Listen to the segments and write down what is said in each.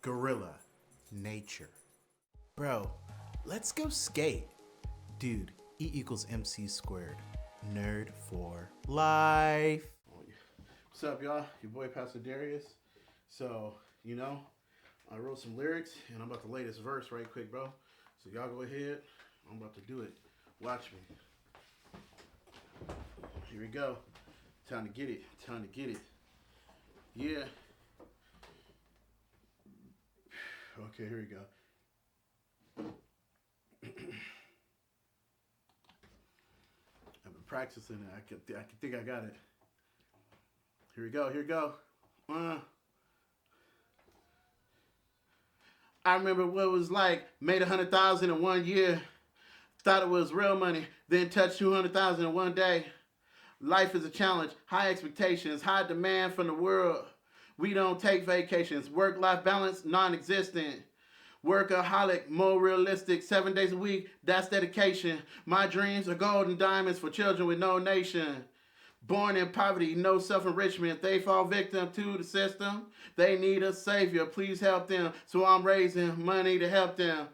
gorilla, nature. Bro, let's go skate. Dude, E equals MC squared. Nerd for life. What's up, y'all? Your boy, Pastor Darius. So, I wrote some lyrics, and I'm about to lay this verse right quick, bro. So y'all go ahead. I'm about to do it. Watch me. Here we go. Time to get it. Time to get it. Yeah. Okay, here we go. I've been practicing it. I think I got it. Here we go. Here we go. I remember what it was like. Made 100,000 in 1 year. Thought it was real money. Then touched 200,000 in 1 day. Life is a challenge. High expectations. High demand from the world. We don't take vacations. Work-life balance, non-existent. Workaholic, more realistic. 7 days a week, that's dedication. My dreams are gold and diamonds for children with no nation. Born in poverty, no self-enrichment. They fall victim to the system. They need a savior. Please help them. So I'm raising money to help them.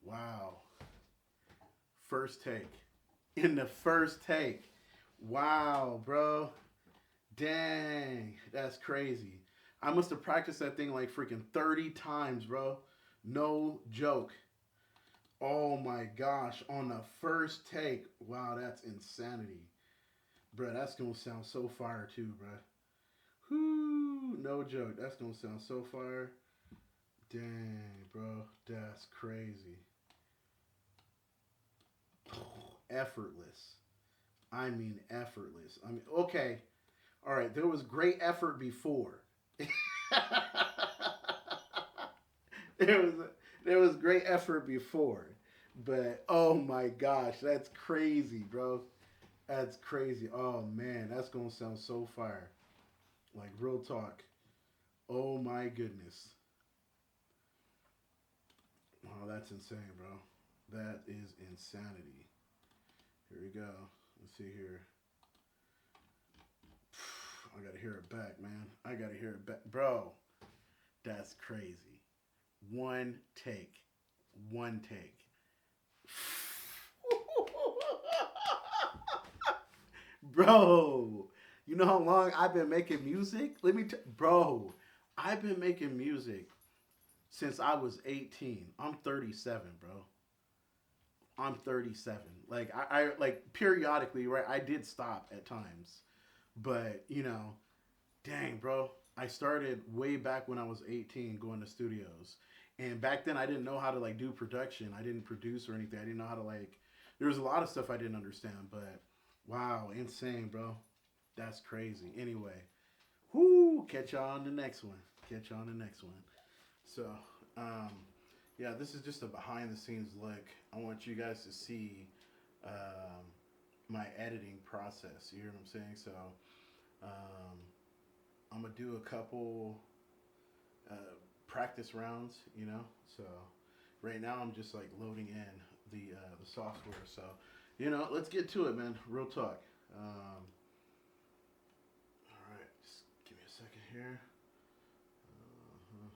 Wow. First take. In the first take. Wow, bro. Dang. That's crazy. I must have practiced that thing like freaking 30 times, bro. No joke. Oh my gosh. On the first take. Wow, that's insanity. Bro, that's going to sound so fire too, bro. Whoo. No joke. That's going to sound so fire. Dang, bro. That's crazy. Effortless. I mean, effortless. I mean, okay. All right. There was great effort before. there was great effort before, but oh my gosh, that's crazy, bro. That's crazy. Oh man, that's gonna sound so fire. Like real talk. Oh my goodness. Oh, that's insane, bro. That is insanity. Here we go. Let's see here. I gotta hear it back, man. I gotta hear it back, bro. That's crazy. One take. One take. Bro, you know how long I've been making music? Bro, I've been making music since I was 18. I'm 37, bro. I'm 37. Like I like periodically, right? I did stop at times. But, dang, bro. I started way back when I was 18 going to studios. And back then I didn't know how to like do production. I didn't produce or anything. I didn't know how to like there was a lot of stuff I didn't understand, but wow, insane, bro. That's crazy. Anyway, whoo, catch y'all on the next one. Catch y'all on the next one. So, um, yeah, this is just a behind the scenes look. I want you guys to see um, my editing process. You hear what I'm saying? So, um, I'm gonna do a couple uh, practice rounds, So right now I'm just like loading in the software. So let's get to it, man. Real talk. All right, just give me a second here. Uh-huh.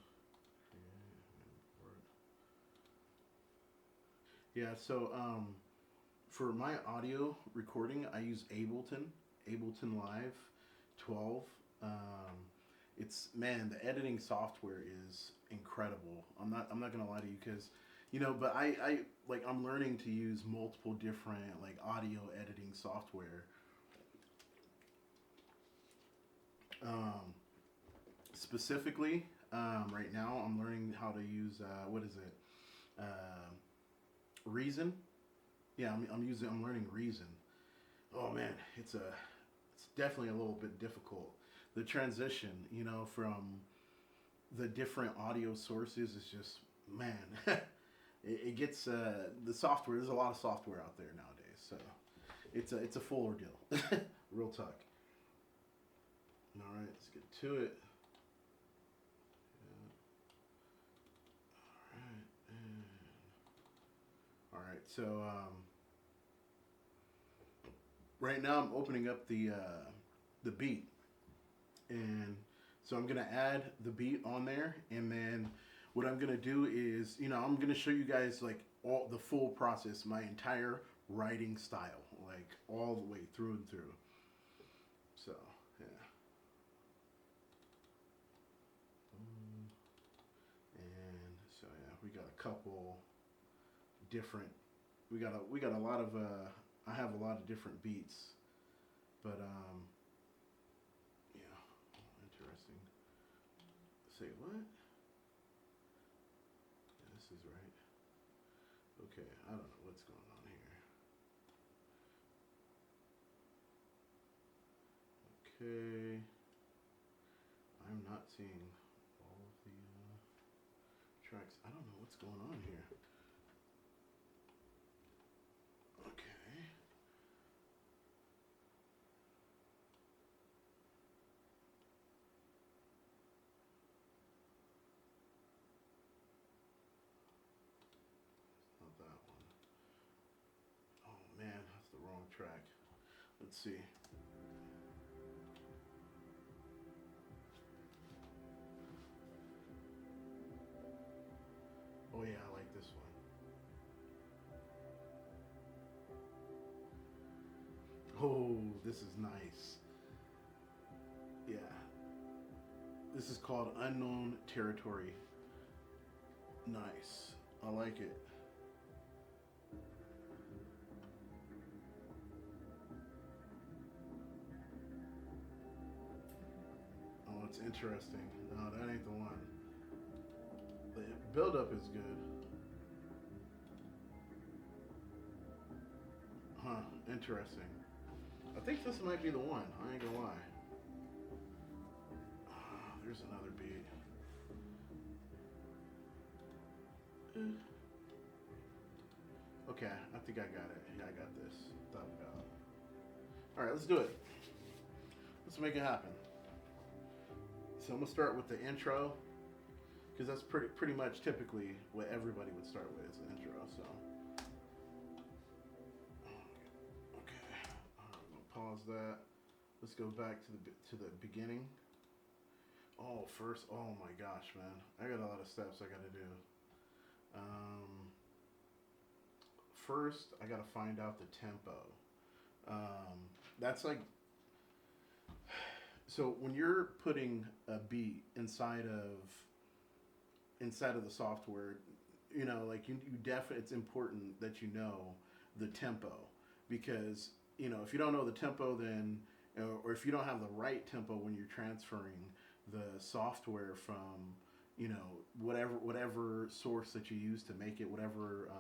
Yeah. So for my audio recording, I use Ableton Live 12. Um, it's man, the editing software is incredible. I'm not gonna lie to you because but I like I'm learning to use multiple different like audio editing software. Um, Specifically, right now I'm learning how to use what is it? Reason. Yeah, I'm learning Reason. Oh man, it's definitely a little bit difficult. The transition, from the different audio sources is just man, it gets the software. There's a lot of software out there nowadays, so it's a full ordeal. Real talk. All right, let's get to it. All right, so right now I'm opening up the beat. And so I'm gonna add the beat on there, and then what I'm gonna do is, I'm gonna show you guys like all the full process, my entire writing style, like all the way through and through. So yeah. And so yeah, we got a couple different. We got a lot of. I have a lot of different beats, but yeah, interesting. Say what? Yeah, this is right. Okay, I don't know what's going on here. Okay, I'm not seeing all of the tracks. I don't know what's going on here. Okay. Not that one. Oh man, that's the wrong track. Let's see. Oh yeah, I like this one. Oh, this is nice. Yeah. This is called Unknown Territory. Nice. I like it. Oh, it's interesting. No, that ain't the one. The build up is good. Huh, interesting. I think this might be the one. I ain't gonna lie. There's another beat. Okay, I think I got it. Yeah, I got this. Thought about. All right, let's do it. Let's make it happen. So I'm gonna start with the intro because that's pretty much typically what everybody would start with is the intro. So okay, I'm gonna pause that. Let's go back to the beginning. Oh, first, oh my gosh, man, I got a lot of steps I gotta do. Um, First, I gotta find out the tempo. That's like so when you're putting a beat inside of the software, like you definitely it's important that you know the tempo because if you don't know the tempo, then or if you don't have the right tempo when you're transferring the software from whatever source that you use to make it, whatever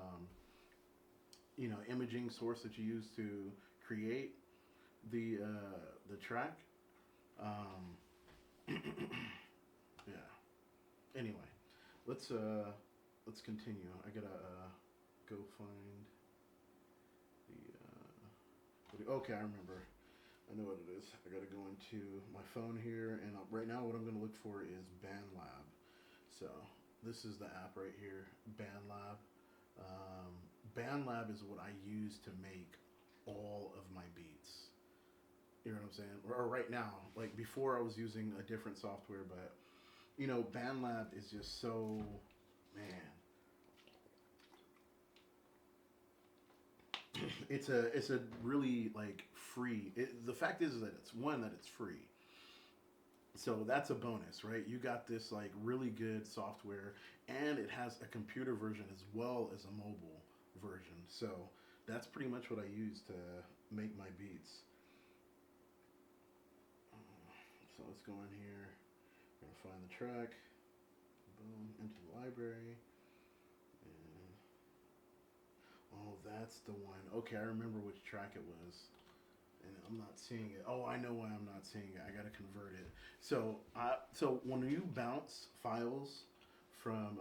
imaging source that you use to create the track. Um, yeah. Anyway, let's continue. I gotta go find okay, I remember. I know what it is. I gotta go into my phone here, and right now what I'm gonna look for is BandLab. So this is the app right here, BandLab. Um, BandLab is what I use to make all of my beats. You know what I'm saying? Or right now, like before, I was using a different software, but BandLab is just so, man. It's a really like free. The fact is that it's free, so that's a bonus, right? You got this like really good software, and it has a computer version as well as a mobile version. So that's pretty much what I use to make my beats. So let's go in here. We're gonna find the track. Boom, into the library. And oh, that's the one. Okay, I remember which track it was. And I'm not seeing it. Oh, I know why I'm not seeing it. I gotta convert it. So when you bounce files from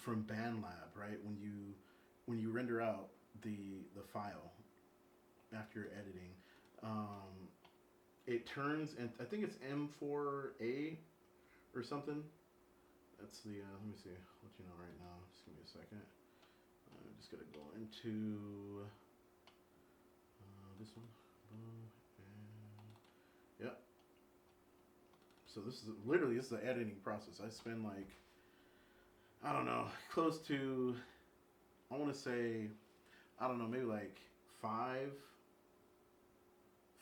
BandLab, right? When you render out the file after you're editing, um, it turns and I think it's M4A or something. That's the let me see. I'll let you know right now. Just give me a second. I'm just gonna go into this one. Boom. And yep. So this is the editing process. I spend like, I don't know, close to, I want to say, I don't know, maybe like five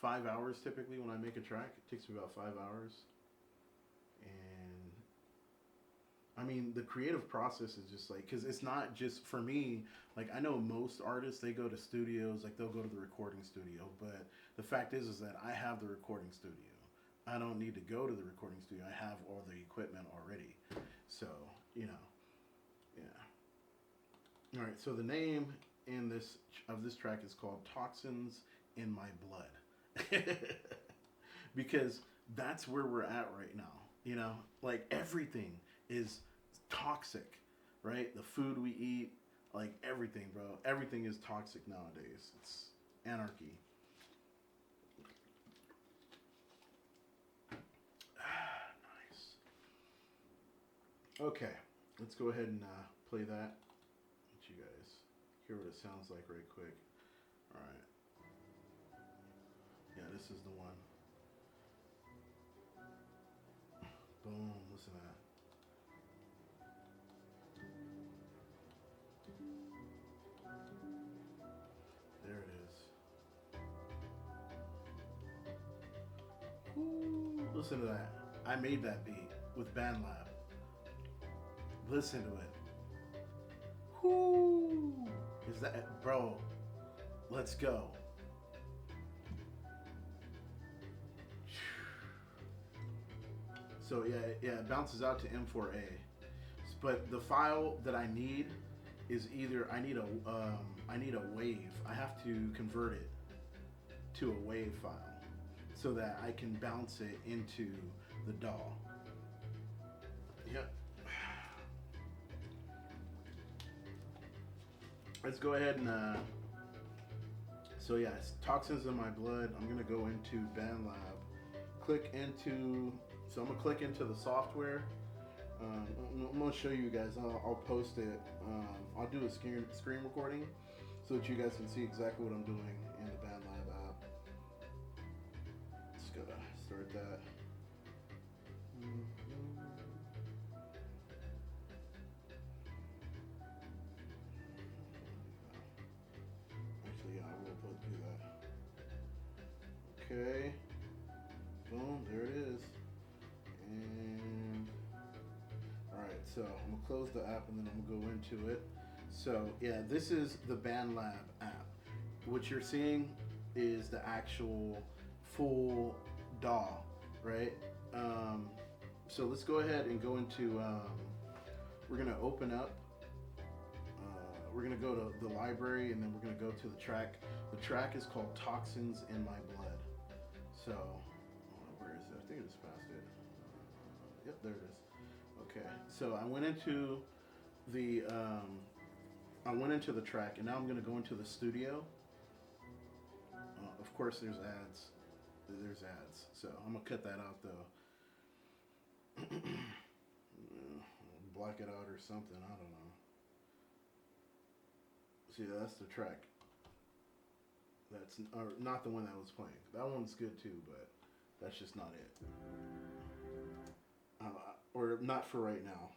5 hours typically when I make a track. It takes me about 5 hours. And I mean, the creative process is just like, because it's not just for me. Like, I know most artists, they go to studios, like, they'll go to the recording studio. But the fact is that I have the recording studio. I don't need to go to the recording studio. I have all the equipment already. So, you know, yeah. All right. So the name in this of this track is called "Toxins in My Blood," because that's where we're at right now. You know, like everything is toxic, right? The food we eat, like everything, bro. Everything is toxic nowadays. It's anarchy. Nice. Okay, let's go ahead and play that. Let you guys hear what it sounds like right quick. All right. Yeah, this is the one. Boom. Listen to that. There it is. Ooh, listen to that. I made that beat with BandLab. Listen to it. Whoo! Is that, bro? Let's go. So yeah, it bounces out to M4A. But the file that I need is either I need a wave. I have to convert it to a wave file so that I can bounce it into the DAW. Yep. Let's go ahead and so yeah, it's Toxins in My Blood. I'm gonna go into BandLab. Click into so I'm gonna click into the software. I'm gonna show you guys. I'll post it. I'll do a screen recording so that you guys can see exactly what I'm doing in the BandLab app. Just gotta start that. Actually, yeah, I will do that. Okay. Boom. There it is. And all right. So I'm gonna close the app and then I'm gonna go into it. So yeah, this is the BandLab app. What you're seeing is the actual full DAW, right? So let's go ahead and go into. We're gonna open up. We're gonna go to the library and then we're gonna go to the track. The track is called "Toxins in My Blood." So where is it? I think I just passed it. Yep, there it is. Okay, so the I went into the track, and now I'm going to go into the studio. Of course, there's ads. There's ads, so I'm gonna cut that out though. Block it out or something. I don't know. See, that's the track. That's not the one that was playing. That one's good too, but that's just not it. Or not for right now.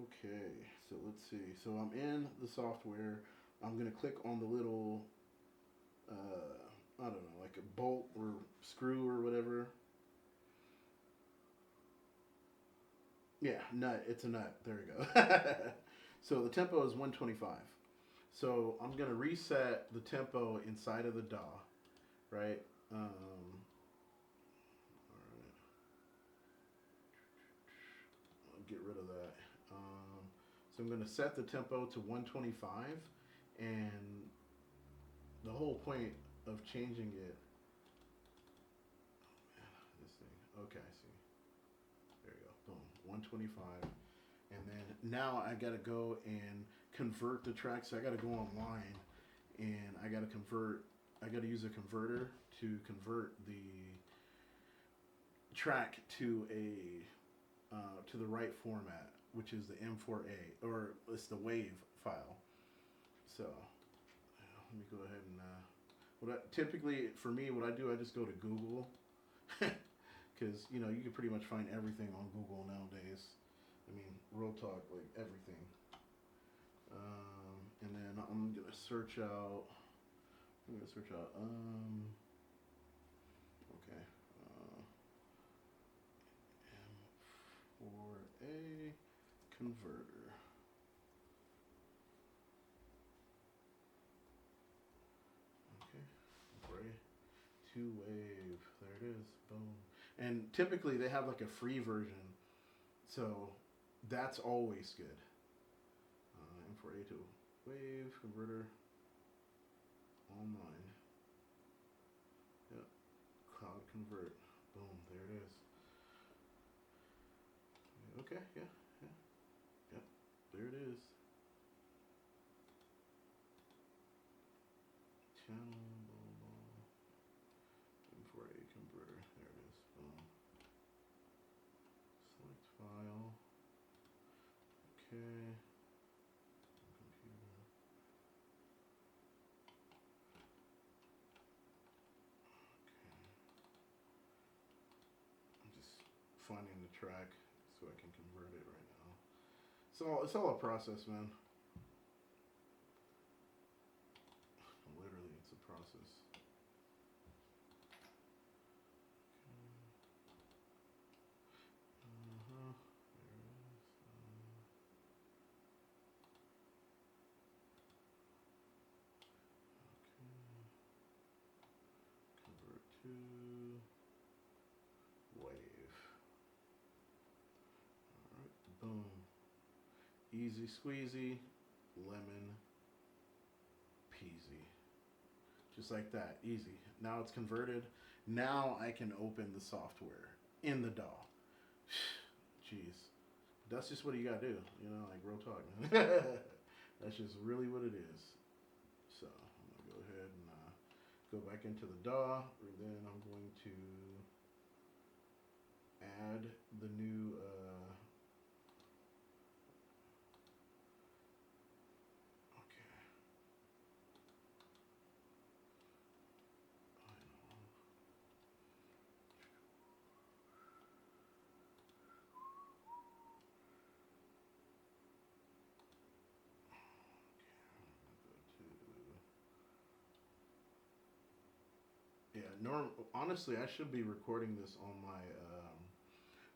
Okay, so let's see. So I'm in the software. I'm gonna click on the little, I don't know, like a bolt or screw or whatever. Yeah, nut. It's a nut. There we go. So the tempo is 125. So I'm gonna reset the tempo inside of the DAW, right? All right. I'll get rid of that. So I'm gonna set the tempo to 125, and the whole point of changing it. Oh man, this thing. Okay, I see. There you go. Boom. 125. And then now I gotta go and convert the track. So I gotta go online and I gotta use a converter to convert the track to the right format, which is the M4A, or it's the wave file. So let me go ahead and typically for me, what I do, I just go to Google because you can pretty much find everything on Google nowadays. I mean, real talk, like everything. And then I'm gonna search out. I'm gonna search out. Okay. M4A converter. Okay. Gray. Two wave. There it is. Boom. And typically they have like a free version, so that's always good. M4A to wave converter online. Yep. Cloud convert. Boom. There it is. Okay. Yeah. Yeah. Yep. There it is. Channel. M4A converter. There it is. Boom. Select file. Okay. Computer. I'm just finding the track so I can convert it right now. So it's all a process, man. Literally, it's a process. Uh-huh. There it is. Okay. Convert to wave. All right. Boom. Easy squeezy, lemon peasy. Just like that, easy. Now it's converted. Now I can open the software in the DAW. Jeez. That's just what you gotta do, like real talk, man. That's just really what it is. So I'm gonna go ahead and go back into the DAW, and then I'm going to add the new yeah, honestly, I should be recording this on my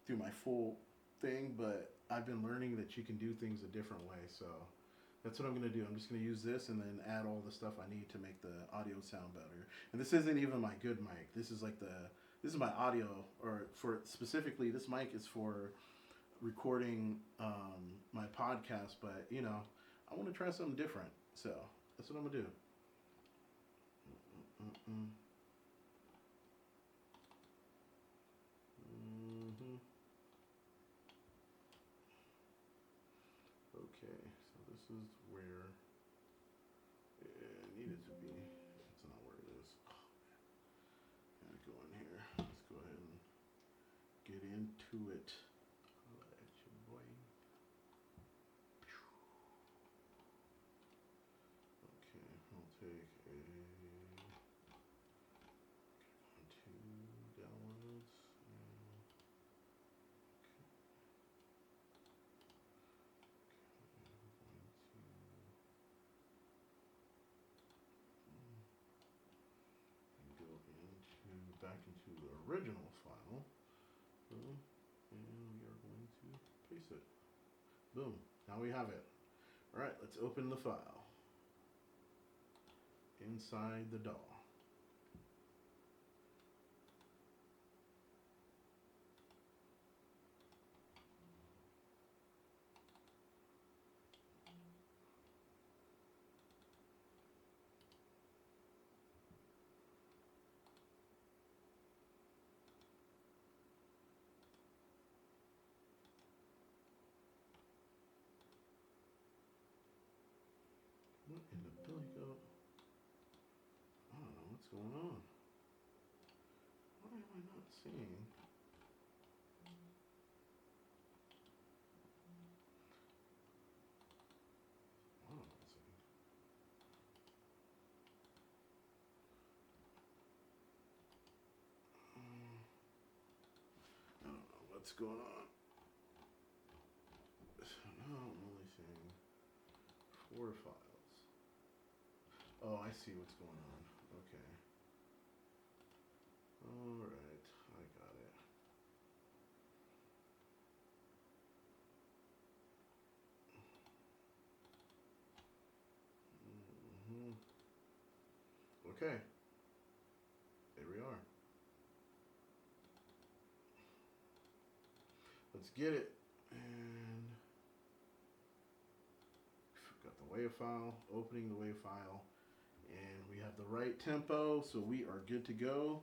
through my full thing, but I've been learning that you can do things a different way. So that's what I'm gonna do. I'm just gonna use this and then add all the stuff I need to make the audio sound better. And this isn't even my good mic. This is like this is my audio, or for specifically this mic is for recording my podcast. But I want to try something different. So that's what I'm gonna do. Mm-mm. Mm-hmm. Okay, so this is where it needed to be. It's not where it is. Oh, man. Gotta go in here. Let's go ahead and get into it. Holla at your boy. Okay, I'll take a two downloads. Back into the original file. Boom. And we are going to paste it. Boom. Now we have it. All right, let's open the file. Inside the DAW. What in the billy goat? I don't know what's going on. Why am I not seeing? Why am I not seeing? what's going on. No, I'm only seeing 4 files. Oh, I see what's going on. Okay. All right, I got it. Mm-hmm. Okay, there we are. Let's get it. And got the WAV file, opening the WAV file, and we have the right tempo, so we are good to go.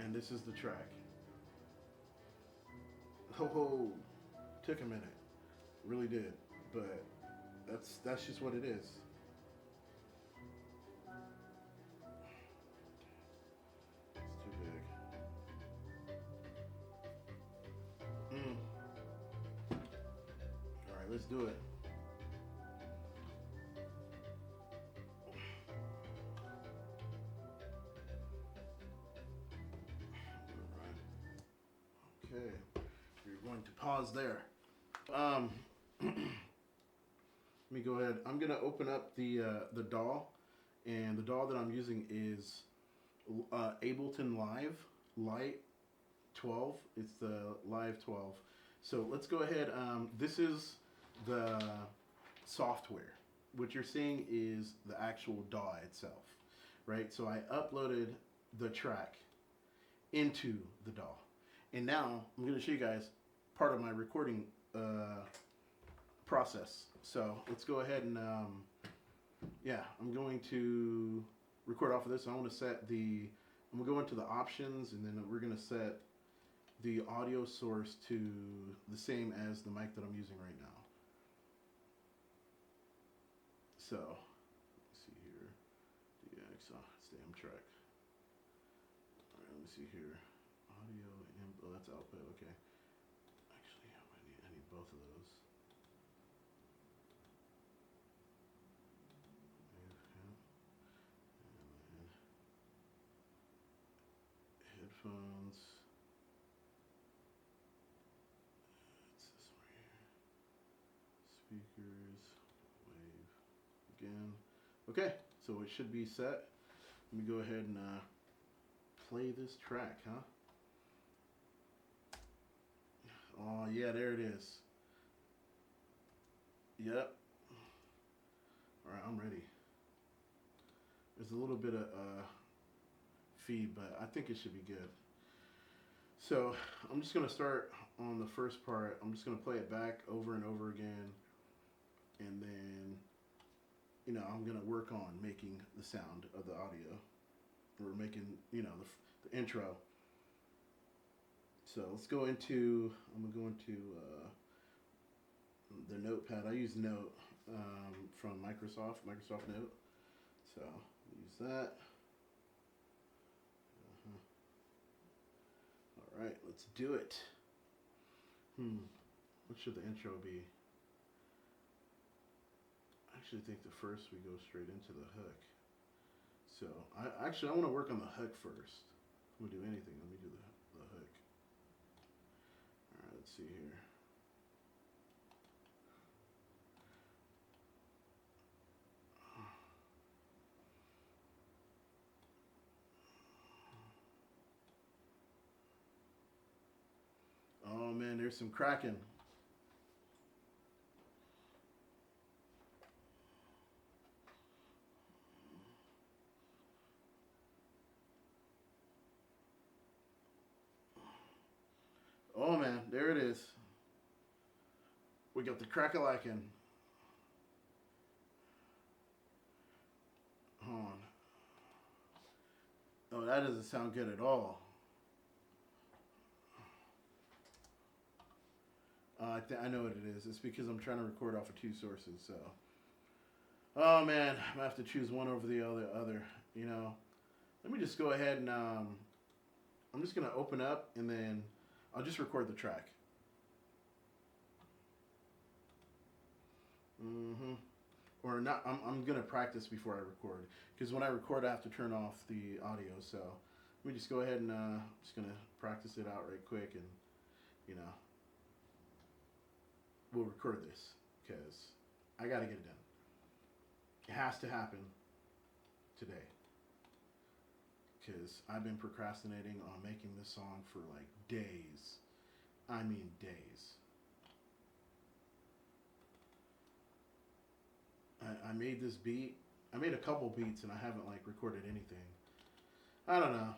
And this is the track. Ho, took a minute, really did, but that's just what it is. It's too big. All right, let's do it. Okay, you're going to pause there. Let me go ahead. I'm gonna open up the DAW, and the DAW that I'm using is Ableton Light 12. It's the Live 12. So let's go ahead. This is the software. What you're seeing is the actual DAW itself, right? So I uploaded the track into the DAW. And now I'm going to show you guys part of my recording process. So let's go ahead and, yeah, I'm going to record off of this. I want to set the, I'm going to go into the options, and then we're going to set the audio source to the same as the mic that I'm using right now. So, let's see here, DX, it's the M track. All right, let me see here. Audio, oh, that's output, okay. Actually, I need both of those. And then headphones. It's this one here. Speakers, wave, again. Okay, so it should be set. Let me go ahead and play this track, huh? Oh, yeah, there it is. Yep. All right, I'm ready. There's a little bit of feed, but I think it should be good. So I'm just going to start on the first part. I'm just going to play it back over and over again. And then, you know, I'm going to work on making the sound of the audio. Or making, you know, the intro. So let's go into, I'm going to go into the notepad. I use Note from Microsoft Note. So use that. All right, let's do it. What should the intro be? I actually think the first we go straight into the hook. So I want to work on the hook first. I'm gonna do anything. Let me do the hook. All right, let's see here. Oh man, there's some cracking. Oh man, there it is. We got the crack-a-lackin'. Hold on. Oh, that doesn't sound good at all. I know what it is. It's because I'm trying to record off of 2 sources, so. Oh man, I'm gonna have to choose one over the other, you know. Let me just go ahead and, I'm just gonna open up and then I'll just record the track. Or not, I'm gonna practice before I record. Because when I record, I have to turn off the audio, so. Let me just go ahead and, just gonna practice it out right quick and you know, we'll record this because I got to get it done. It has to happen today because I've been procrastinating on making this song for like days. I mean, days. I made this beat. I made a couple beats and I haven't like recorded anything. I don't know.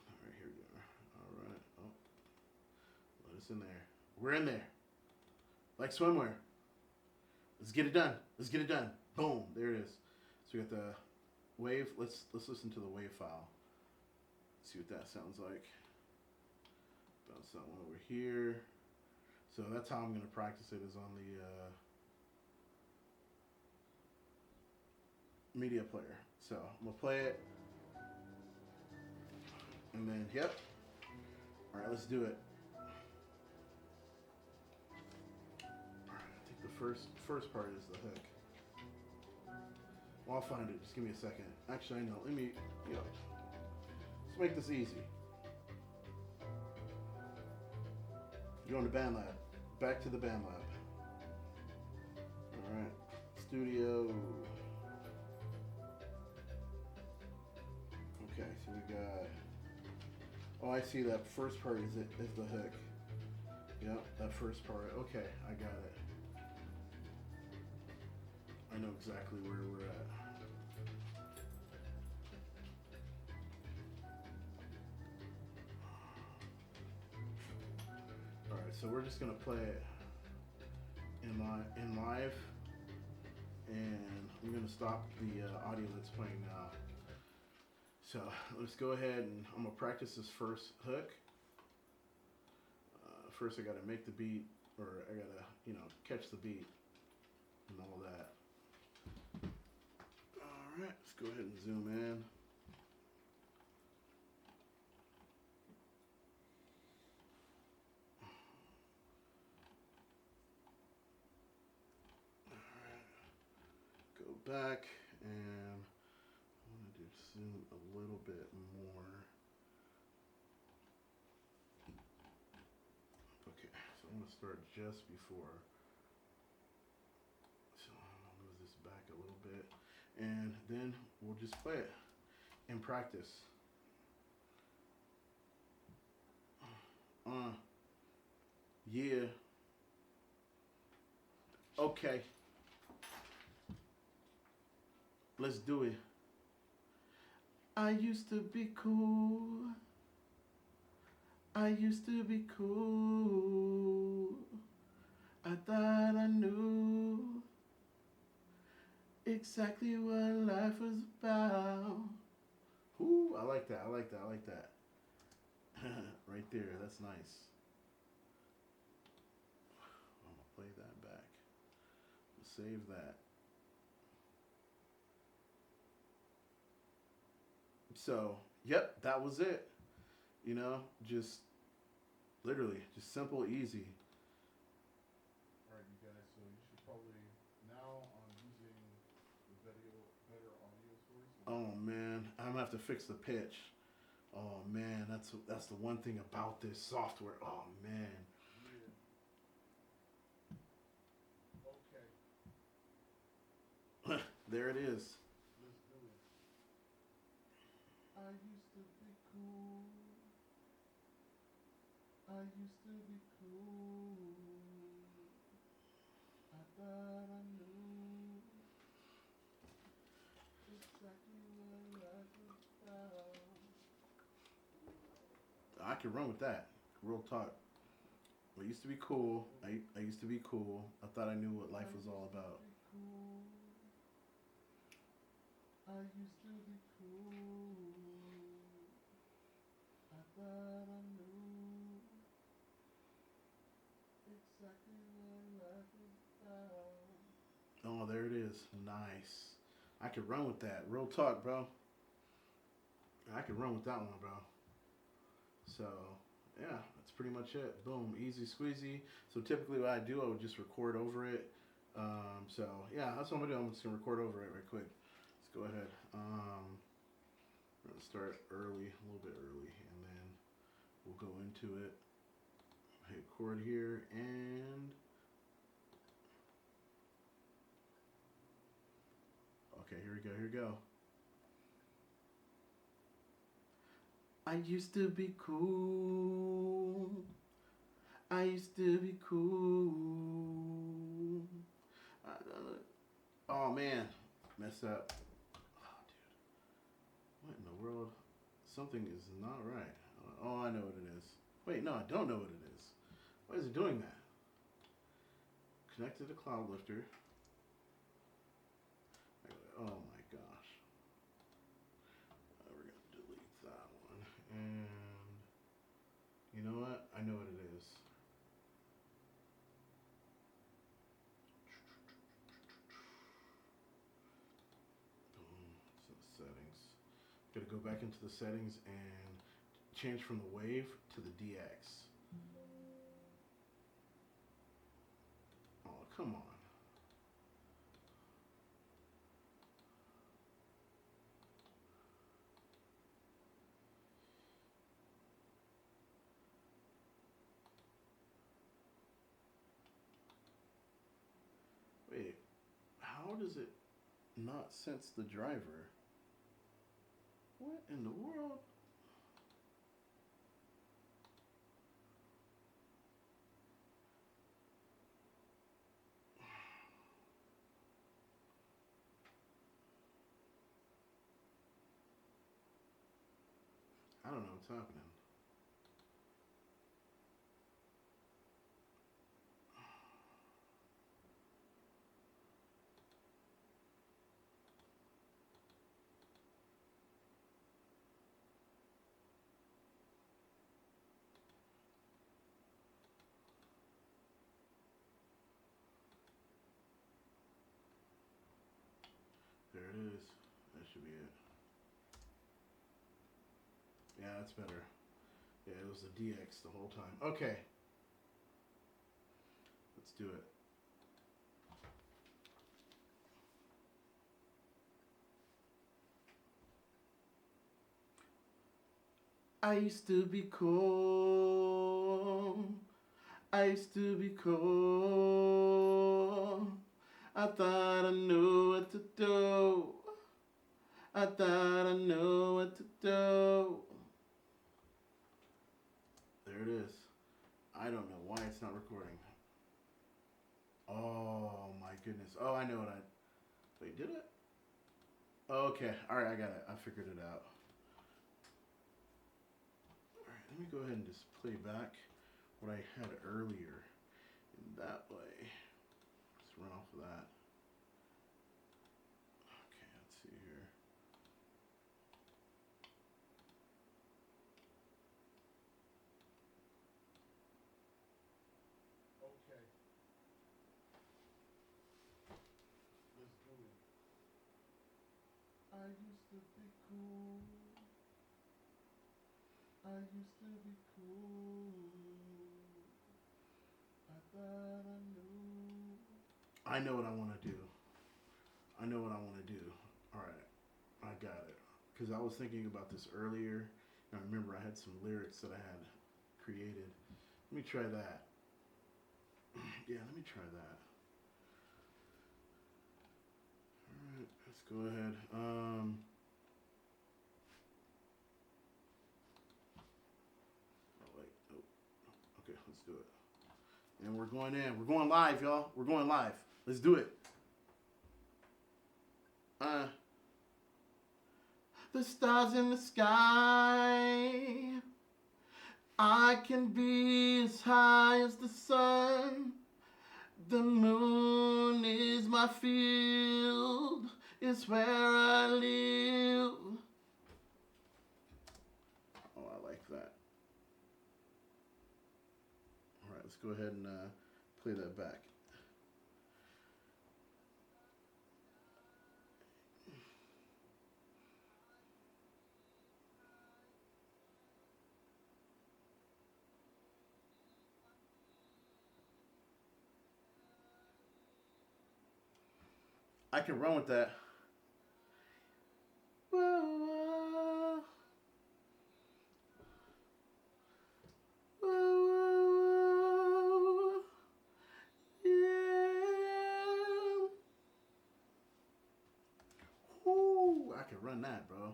Alright, here we go. Alright. Oh. Let us in there. We're in there. Like swimwear. Let's get it done. Let's get it done. Boom. There it is. So we got the wave. Let's listen to the wave file. See what that sounds like. Bounce that one over here. So that's how I'm going to practice it, is on the media player. So I'm going to play it. And then, yep. All right, let's do it. All right, I think the first part is the hook. Well, I'll find it. Just give me a second. Actually, I know. Let me, let's make this easy. You're on the band lab. Back to the band lab. All right. Studio. Okay, so we got. Oh, I see that first part is the hook. Yep, that first part. Okay, I got it. I know exactly where we're at. All right, so we're just gonna play it in live, and I'm gonna stop the audio that's playing now. So let's go ahead and I'm gonna practice this first hook. First I gotta make the beat, or I gotta, catch the beat and all that. All right, let's go ahead and zoom in. Go back, and I want to zoom a little bit more. Okay, so I'm going to start just before. So I'll move this back a little bit, and then we'll just play it in practice. Yeah. Okay. Let's do it. I used to be cool. I used to be cool. I thought I knew exactly what life was about. Ooh, I like that. I like that. I like that. Right there. That's nice. I'm gonna play that back. Save that. So, yep, that was it. Just literally, just simple, easy. All right, you guys. So you should probably now using the better audio source. Oh man, I'm gonna have to fix the pitch. Oh man, that's the one thing about this software. Oh man. Yeah. Okay. There it is. Let's do it. I used to be cool. I used to be cool. I thought I knew exactly what life was about. I can run with that. Real talk. I used to be cool. I used to be cool. I thought I knew what life was all about. I used to be cool. I thought I knew exactly what life was about. Oh, there it is. Nice. I could run with that. Real talk, bro. I could run with that one, bro. So, yeah, that's pretty much it. Boom, easy squeezy. So typically what I do, I would just record over it. So, yeah, that's what I'm going to do. I'm just going to record over it right quick. Let's go ahead. We're going to start early, a little bit early, and then We'll go into it. Hit record here and okay, here we go. Here we go. I used to be cool. I used to be cool. Oh man, mess up. Oh, dude, what in the world? Something is not right. Oh, I know what it is. Wait, no, I don't know what it is. Why is it doing that? Connect to the cloud lifter. Oh my gosh. We're gonna delete that one. And you know what? I know what it is. Boom. So settings. Gotta go back into the settings and change from the wave to the DX. Oh, come on. Wait, how does it not sense the driver? What in the world? I don't know what's happening. There it is. That should be it. Yeah, that's better. Yeah, it was the DX the whole time. Okay. Let's do it. I used to be cool. I used to be cool. I thought I knew what to do. I thought I knew what to do. There it is. I don't know why it's not recording. Oh my goodness. Oh, I know what I. Wait, did it? Okay. All right, I got it. I figured it out. All right, let me go ahead and just play back what I had earlier. In that way. Let's run off of that. Okay, let's see here. Okay, let's do it. I used to be cool. I used to be cool. I thought I knew. I know what I want to do. I know what I want to do. All right, I got it. Because I was thinking about this earlier, and I remember I had some lyrics that I had created. Let me try that. Yeah, let me try that. All right, let's go ahead. Oh wait, oh, okay, let's do it. And we're going in. We're going live, y'all. We're going live. Let's do it. Uh, the stars in the sky. I can be as high as the sun. The moon is my field. It's where I live. Oh, I like that. All right, let's go ahead and play that back. I can run with that. Ooh, I could run that, bro.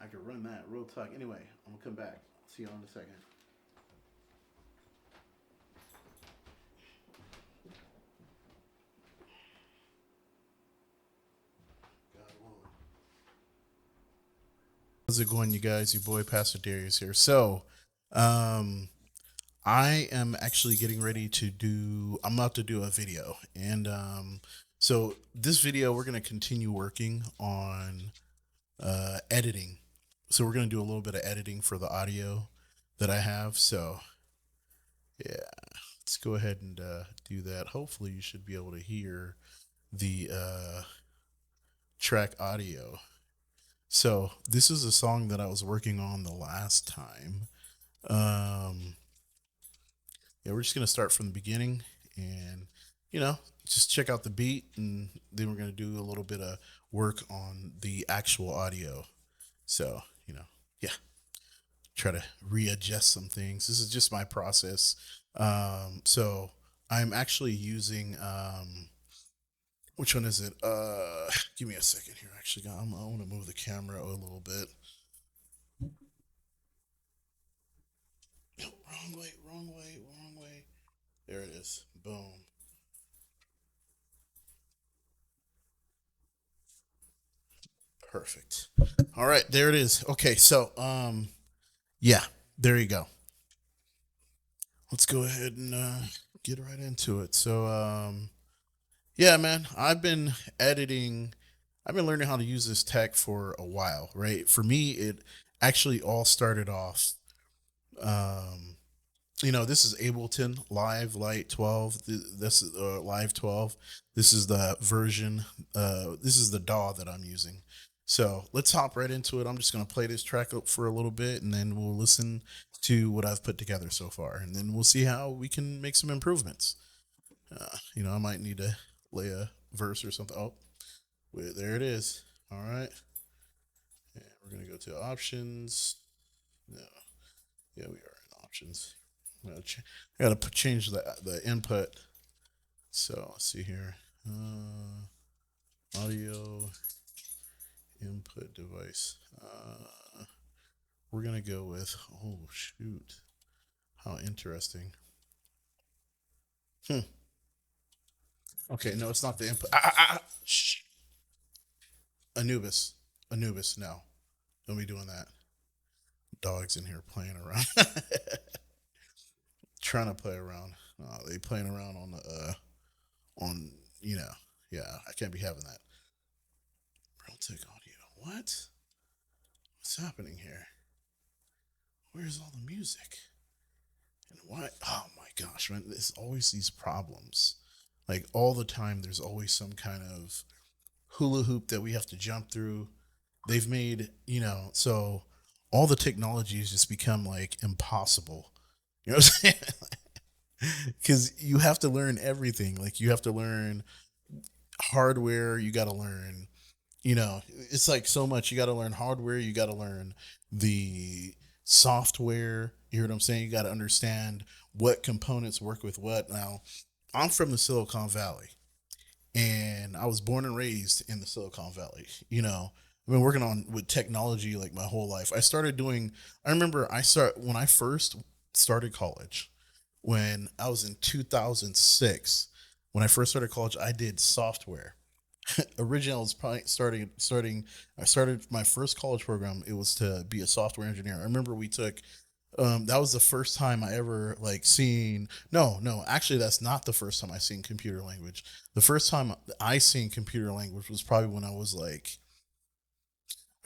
I could run that real talk. Anyway, I'm gonna come back. See you in a second. God willing. How's it going, you guys? Your boy Pastor Darius here. Um, I am actually getting ready to do. I'm about to do a video, and so this video we're gonna continue working on editing. So we're gonna do a little bit of editing for the audio that I have. So yeah, let's go ahead and do that. Hopefully, you should be able to hear the track audio. So this is a song that I was working on the last time. Um, yeah, we're just gonna start from the beginning, and you know, just check out the beat, and then we're gonna do a little bit of work on the actual audio. So yeah, try to readjust some things. This is just my process. So I'm actually using which one is it? Give me a second here. Actually, I want to move the camera a little bit. No, wrong way, wrong way, wrong way. There it is. Boom. Perfect. All right, there it is. Okay, so yeah, there you go. Let's go ahead and get right into it. So yeah, man, I've been editing. I've been learning how to use this tech for a while, right? For me, it actually all started off. Um, this is Ableton Live Light 12. This is Live 12. This is the version. This is the DAW that I'm using. So let's hop right into it. I'm just gonna play this track up for a little bit, and then we'll listen to what I've put together so far, and then we'll see how we can make some improvements. I might need to lay a verse or something. Oh, wait, there it is. All right, and we're gonna go to options. No, yeah, we are in options. I gotta change the input. So let's see here. Audio input device. We're gonna go with. Oh shoot! How interesting. Hmm. Okay, no, it's not the input. Shh. Anubis. Anubis. No, don't be doing that. Dogs in here playing around, trying to play around. They playing around on the on yeah. I can't be having that. Realtek audio. What? What's happening here? Where's all the music? And why? Oh my gosh, man! There's always these problems. Like all the time, there's always some kind of hula hoop that we have to jump through. They've made so all the technology has just become like impossible. You know what I'm saying? Because you have to learn everything. Like you have to learn hardware. You got to learn it's like so much. You got to learn hardware. You got to learn the software. You hear what I'm saying? You got to understand what components work with what. Now, I'm from the Silicon Valley, and I was born and raised in the Silicon Valley. I've been working on with technology like my whole life. I started doing. I remember I start when I first started college, when I was in 2006. When I first started college, I did software. Originally, I was probably starting. I started my first college program. It was to be a software engineer. I remember we took. That was the first time I ever like seen. No, no, actually, that's not the first time I seen computer language. The first time I seen computer language was probably when I was like.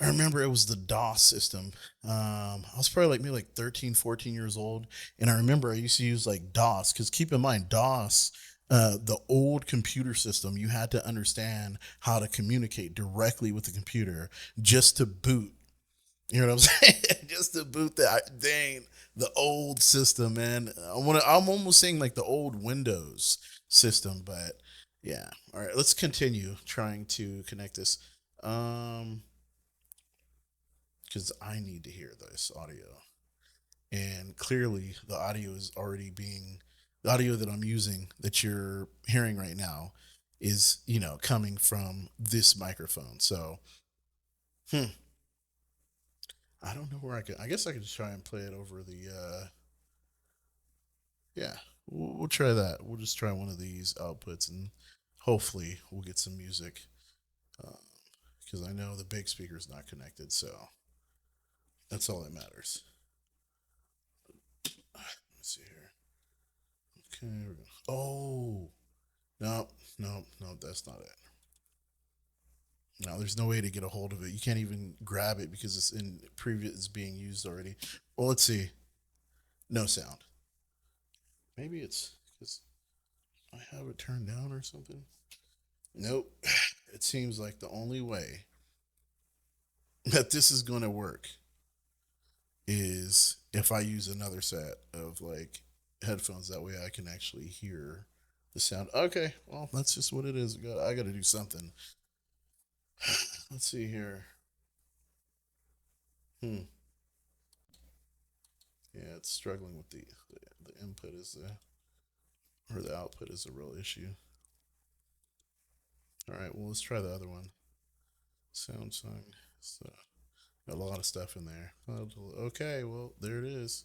I remember it was the DOS system. I was probably like maybe like 13, 14 years old. And I remember I used to use like DOS because keep in mind, DOS, the old computer system, you had to understand how to communicate directly with the computer just to boot. You know what I'm saying? Just to boot that dang the old system, man. I'm almost saying like the old Windows system, but yeah. All right, let's continue trying to connect this. Um, because I need to hear this audio. And clearly, the audio that I'm using that you're hearing right now is, coming from this microphone. So Hmm. I don't know where I could. I guess I could just try and play it over the. Yeah, we'll try that. We'll just try one of these outputs, and hopefully we'll get some music. Because I know the big speaker's not connected, so that's all that matters. Let's see here. Okay. Oh no, no, no, that's not it. No, there's no way to get a hold of it. You can't even grab it because it's in previous. It's being used already. Well, let's see. No sound. Maybe it's because I have it turned down or something. Nope. It seems like the only way that this is going to work is if I use another set of like headphones. That way I can actually hear the sound. Okay, well, that's just what it is. I got to do something. Let's see here. Hmm. Yeah, it's struggling with the input is the or the output is a real issue. All right, well let's try the other one. Samsung. So got a lot of stuff in there. Okay, well there it is.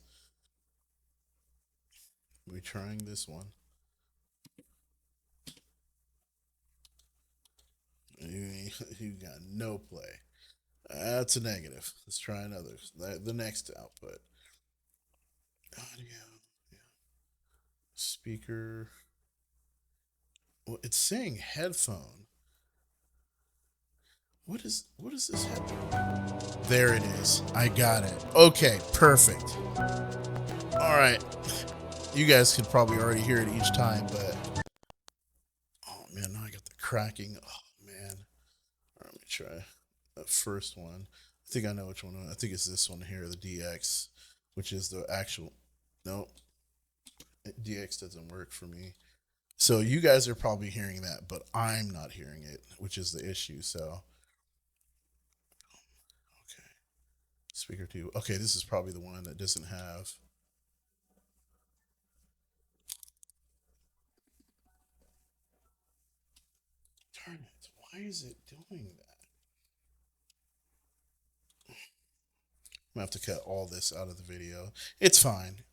We're trying this one. You got no play. That's a negative. Let's try another. The next output. Audio. Yeah. Speaker. Well, it's saying headphone. What is this headphone? There it is. I got it. Okay, perfect. All right. You guys could probably already hear it each time, but oh man, now I got the cracking. Oh man. All right, let me try the first one. I think I know which one. I think it's this one here, the DX, which is the actual. No, DX doesn't work for me. So you guys are probably hearing that, but I'm not hearing it, which is the issue. So okay, speaker two. Okay, this is probably the one that doesn't have. Darn it! Why is it doing that? I'm gonna have to cut all this out of the video. It's fine.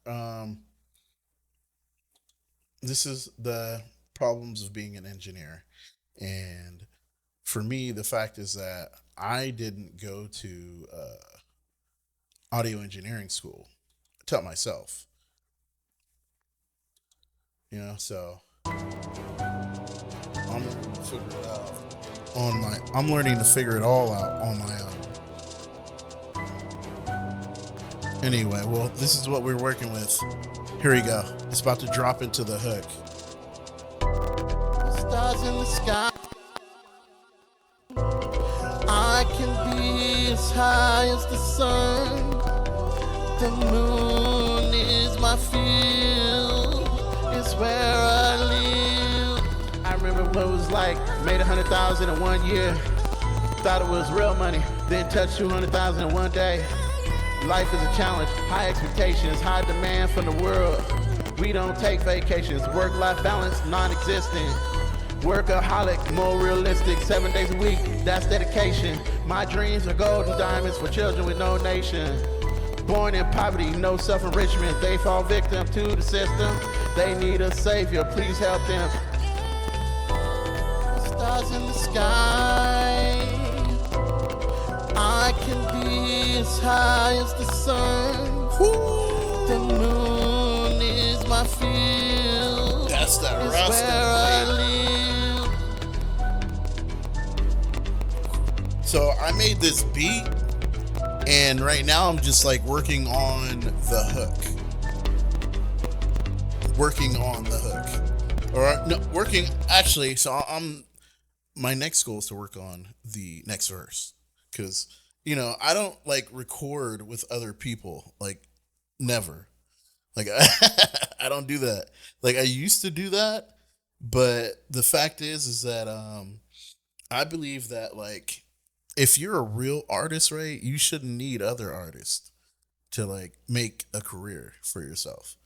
This is the problems of being an engineer, and for me, the fact is that I didn't go to audio engineering school. I taught myself, so I'm learning to figure it out on my. I'm learning to figure it all out on my own. Anyway, well, this is what we're working with. Here we go. It's about to drop into the hook. Stars in the sky. I can be as high as the sun. The moon is my field. It's where I live. I remember what it was like. Made 100,000 in 1 year. Thought it was real money. Then touched 200,000 in 1 day. Life is a challenge. High expectations. High demand from the world. We don't take vacations. Work-life balance non-existent. Workaholic, more realistic, 7 days a week, that's dedication. My dreams are golden diamonds for children with no nation. Born in poverty, no self-enrichment, they fall victim to the system. They need a savior, please help them. Stars in the sky, I can be as high as the sun. The moon is my field. That's that Rasta. Where I live. So I made this beat, and right now I'm just like working on the hook. Working on the hook. Or no, working actually, so I'm my next goal is to work on the next verse. Cause, I don't like record with other people. Like never. Like I don't do that. Like I used to do that, but the fact is that I believe that like if you're a real artist, right, you shouldn't need other artists to like make a career for yourself.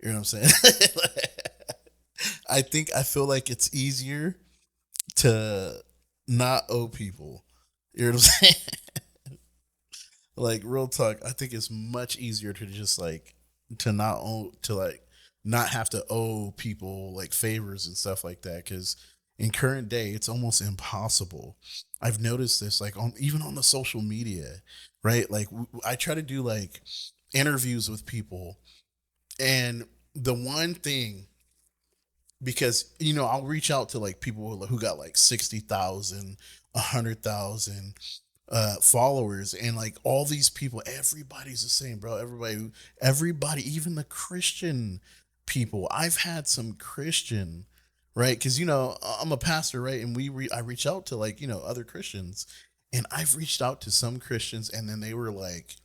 You know what I'm saying? I feel like it's easier to not owe people. You know what I'm saying? Like real talk, I think it's much easier to just like to not owe to like not have to owe people like favors and stuff like that because in current day it's almost impossible. I've noticed this like on even on the social media, right? Like I try to do like interviews with people, and the one thing, because I'll reach out to like people who got like 60,000, 100,000 followers, and like all these people, everybody's the same, bro. Everybody, even the Christian people. I've had some Christian, right? Because I'm a pastor, right? And I reach out to like other Christians, and I've reached out to some Christians, and then they were like,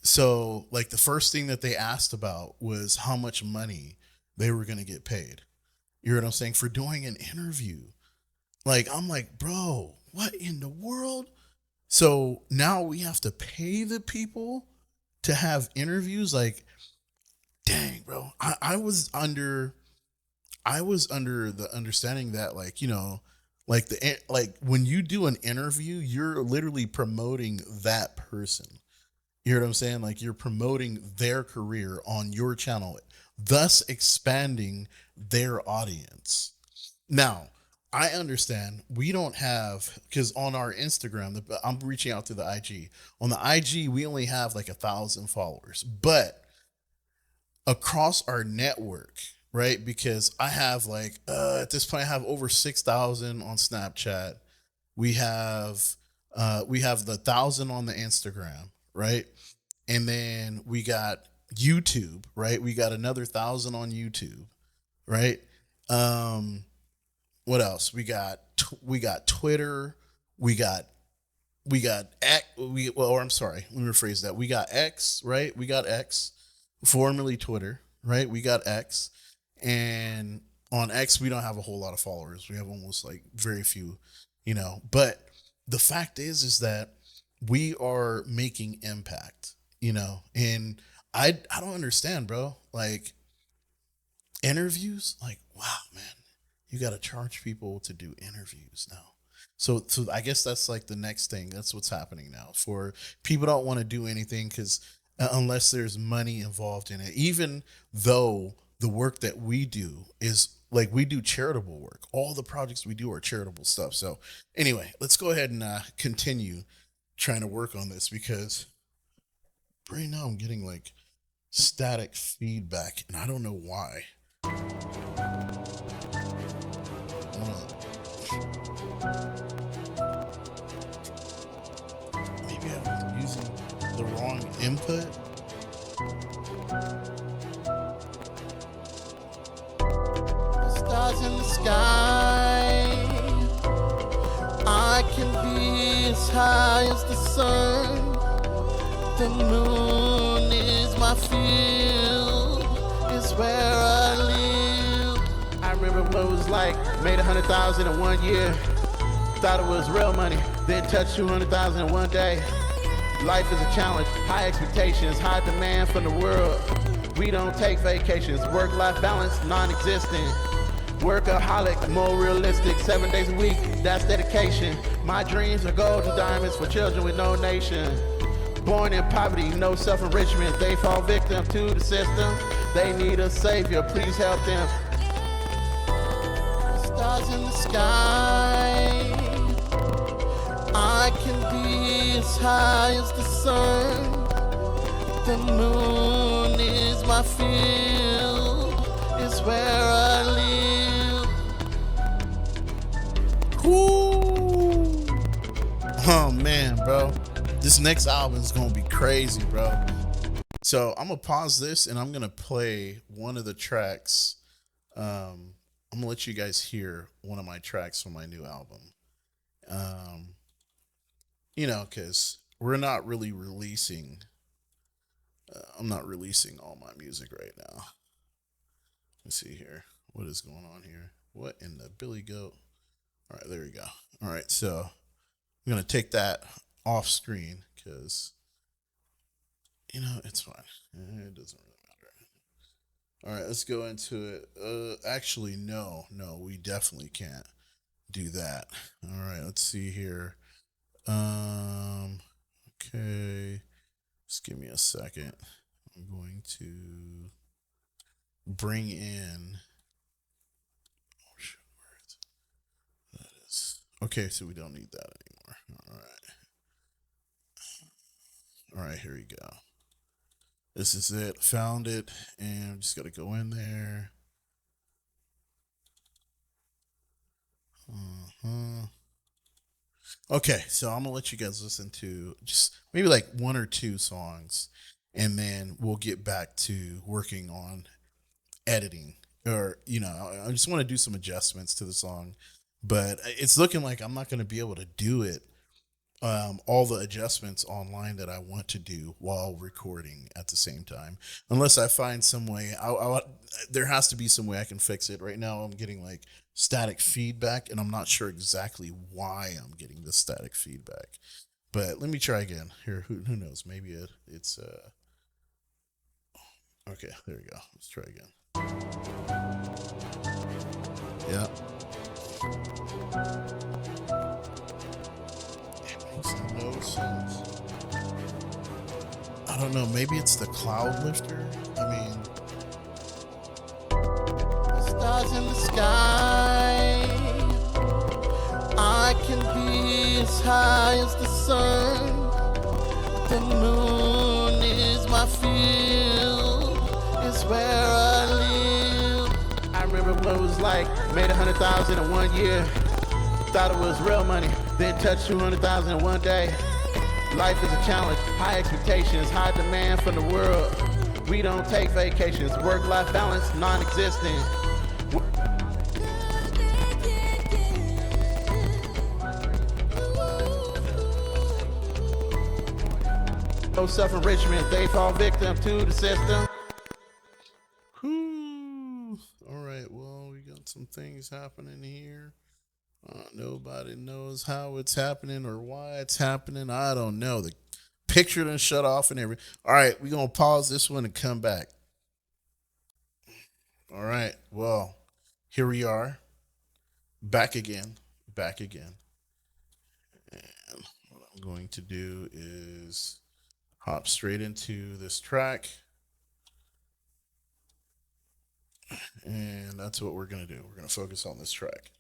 so like the first thing that they asked about was how much money they were gonna get paid. You know what I'm saying, for doing an interview. Like I'm like, bro, what in the world? So now we have to pay the people to have interviews. Like, dang, bro. I was under the understanding that like, like when you do an interview, you're literally promoting that person. You know what I'm saying? Like you're promoting their career on your channel, thus expanding their audience. Now, I understand we don't have, because on our Instagram, I'm reaching out to the IG. On the IG, we only have like 1,000 followers, but across our network, right? Because I have like at this point I have over 6,000 on Snapchat. We have the 1,000 on the Instagram, right? And then we got YouTube, right? We got another 1,000 on YouTube, right? Um, what else? We got Twitter. We got X. Or I'm sorry, let me rephrase that. We got X, right? We got X, formerly Twitter, right? We got X, and on X we don't have a whole lot of followers. We have almost like very few, But the fact is that we are making impact, and I don't understand, bro. Like interviews, like wow, man, you got to charge people to do interviews now. So I guess that's like the next thing. That's what's happening now. For people don't want to do anything because unless there's money involved in it, even though the work that we do is like we do charitable work. All the projects we do are charitable stuff. So anyway, let's go ahead and continue trying to work on this because right now I'm getting like static feedback and I don't know why. Maybe I was using the wrong input. Stars in the sky, I can be as high as the sun. The moon is my field, is where I live. I remember what it was like. Made 100,000 in 1 year. Thought it was real money. Then touched 200,000 in 1 day. Life is a challenge. High expectations, high demand from the world. We don't take vacations. Work-life balance, non-existent. Workaholic, more realistic. 7 days a week, that's dedication. My dreams are gold and diamonds for children with no nation. Born in poverty, no self-enrichment. They fall victim to the system. They need a savior, please help them. Stars in the sky, I can be as high as the sun. The moon is my field, is where I live. Ooh. Oh man, bro. This next album is gonna be crazy, bro. So I'm gonna pause this and I'm gonna play one of the tracks. I'm gonna let you guys hear one of my tracks from my new album. Um, because we're not really releasing. I'm not releasing all my music right now. Let's see here. What is going on here? What in the Billy Goat? All right, there we go. All right, so I'm gonna take that off screen because it's fine. It doesn't really matter. All right, let's go into it. Actually, no, we definitely can't do that. All right, let's see here. Okay. Just give me a second. I'm going to bring in. Oh, shit, where is it? That is. Okay, so we don't need that anymore. All right. All right, here we go. This is it. Found it. And I'm just got to go in there. Okay, so I'm gonna let you guys listen to just maybe like one or two songs, and then we'll get back to working on editing. Or I just want to do some adjustments to the song, but it's looking like I'm not gonna be able to do it. All the adjustments online that I want to do while recording at the same time, unless I find some way. There has to be some way I can fix it. Right now, I'm getting like static feedback, and I'm not sure exactly why I'm getting this static feedback. But let me try again. Here, who knows? Maybe it's okay. There we go. Let's try again. Yeah. Makes no sense. I don't know. Maybe it's the cloud lifter. I mean, The stars in the sky. I can be as high as the sun. The moon is my field. It's where I live. I remember what it was like. Made 100,000 in 1 year. Thought it was real money. Then touched 200,000 in 1 day. Life is a challenge. High expectations, high demand from the world. We don't take vacations. Work-life balance, non-existent. No self-enrichment. They fall victim to the system. whew. All right. Well, we got some things happening here. Nobody knows how it's happening or why it's happening. I don't know. The picture done shut off and everything. All right, we're gonna pause this one and come back. All right. Well, here we are. Back again. Back again. And what I'm going to do is hop straight into this track. And that's what we're gonna do. We're gonna focus on this track.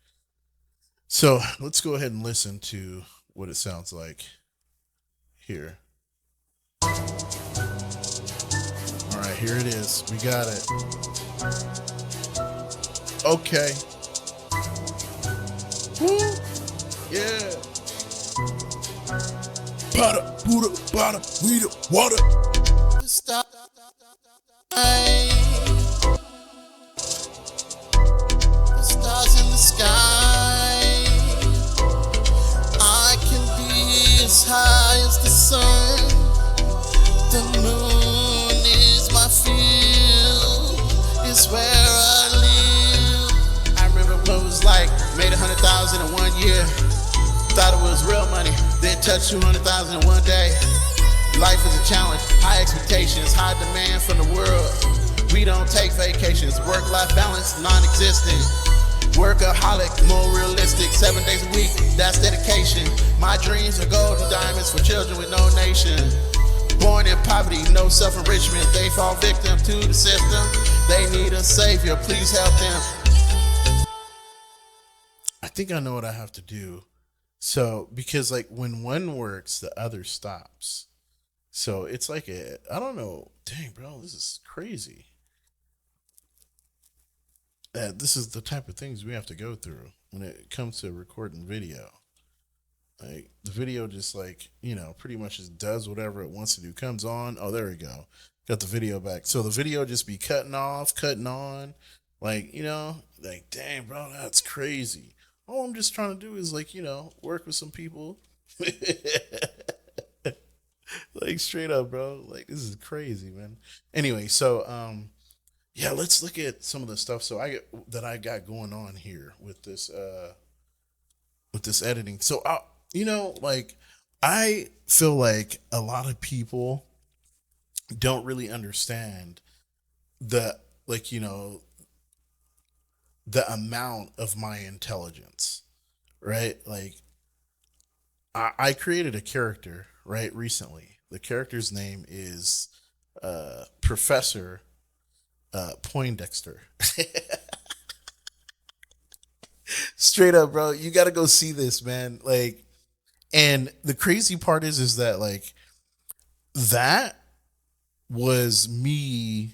So let's go ahead and listen to what it sounds like here. All right, here it is. We got it. Okay. Woo. Yeah. Bada, Buddha, bada, weeda, water. The stars. The stars in the sky. I can be as high as the sun. The moon is my field. It's where I live. I remember what it was like. Made 100,000 in 1 year. Thought it was real money. Then touched 200,000 in 1 day. Life is a challenge. High expectations, high demand from the world. We don't take vacations. Work-life balance, non-existent. Workaholic, more realistic. 7 days a week, that's dedication. My dreams are golden diamonds for children with no nation. Born in poverty, no self-enrichment. They fall victim to the system. They need a savior, please help them. I think I know what I have to do. So, because like when one works, the other stops. So it's like I don't know. Dang, bro, this is crazy. This is the type of things we have to go through when it comes to recording video. Like the video just like, pretty much just does whatever it wants to do. Comes on. Oh, there we go. Got the video back. So the video just be cutting off, cutting on. Like, like, dang, bro, that's crazy. All I'm just trying to do is like, work with some people. Like straight up, bro. Like this is crazy, man. Anyway, so yeah, let's look at some of the stuff I got going on here with this editing. So like I feel like a lot of people don't really understand the the amount of my intelligence, right? Like I created a character right recently. The character's name is Professor Poindexter. Straight up, bro. You got to go see this, man. Like, and the crazy part is that like that was me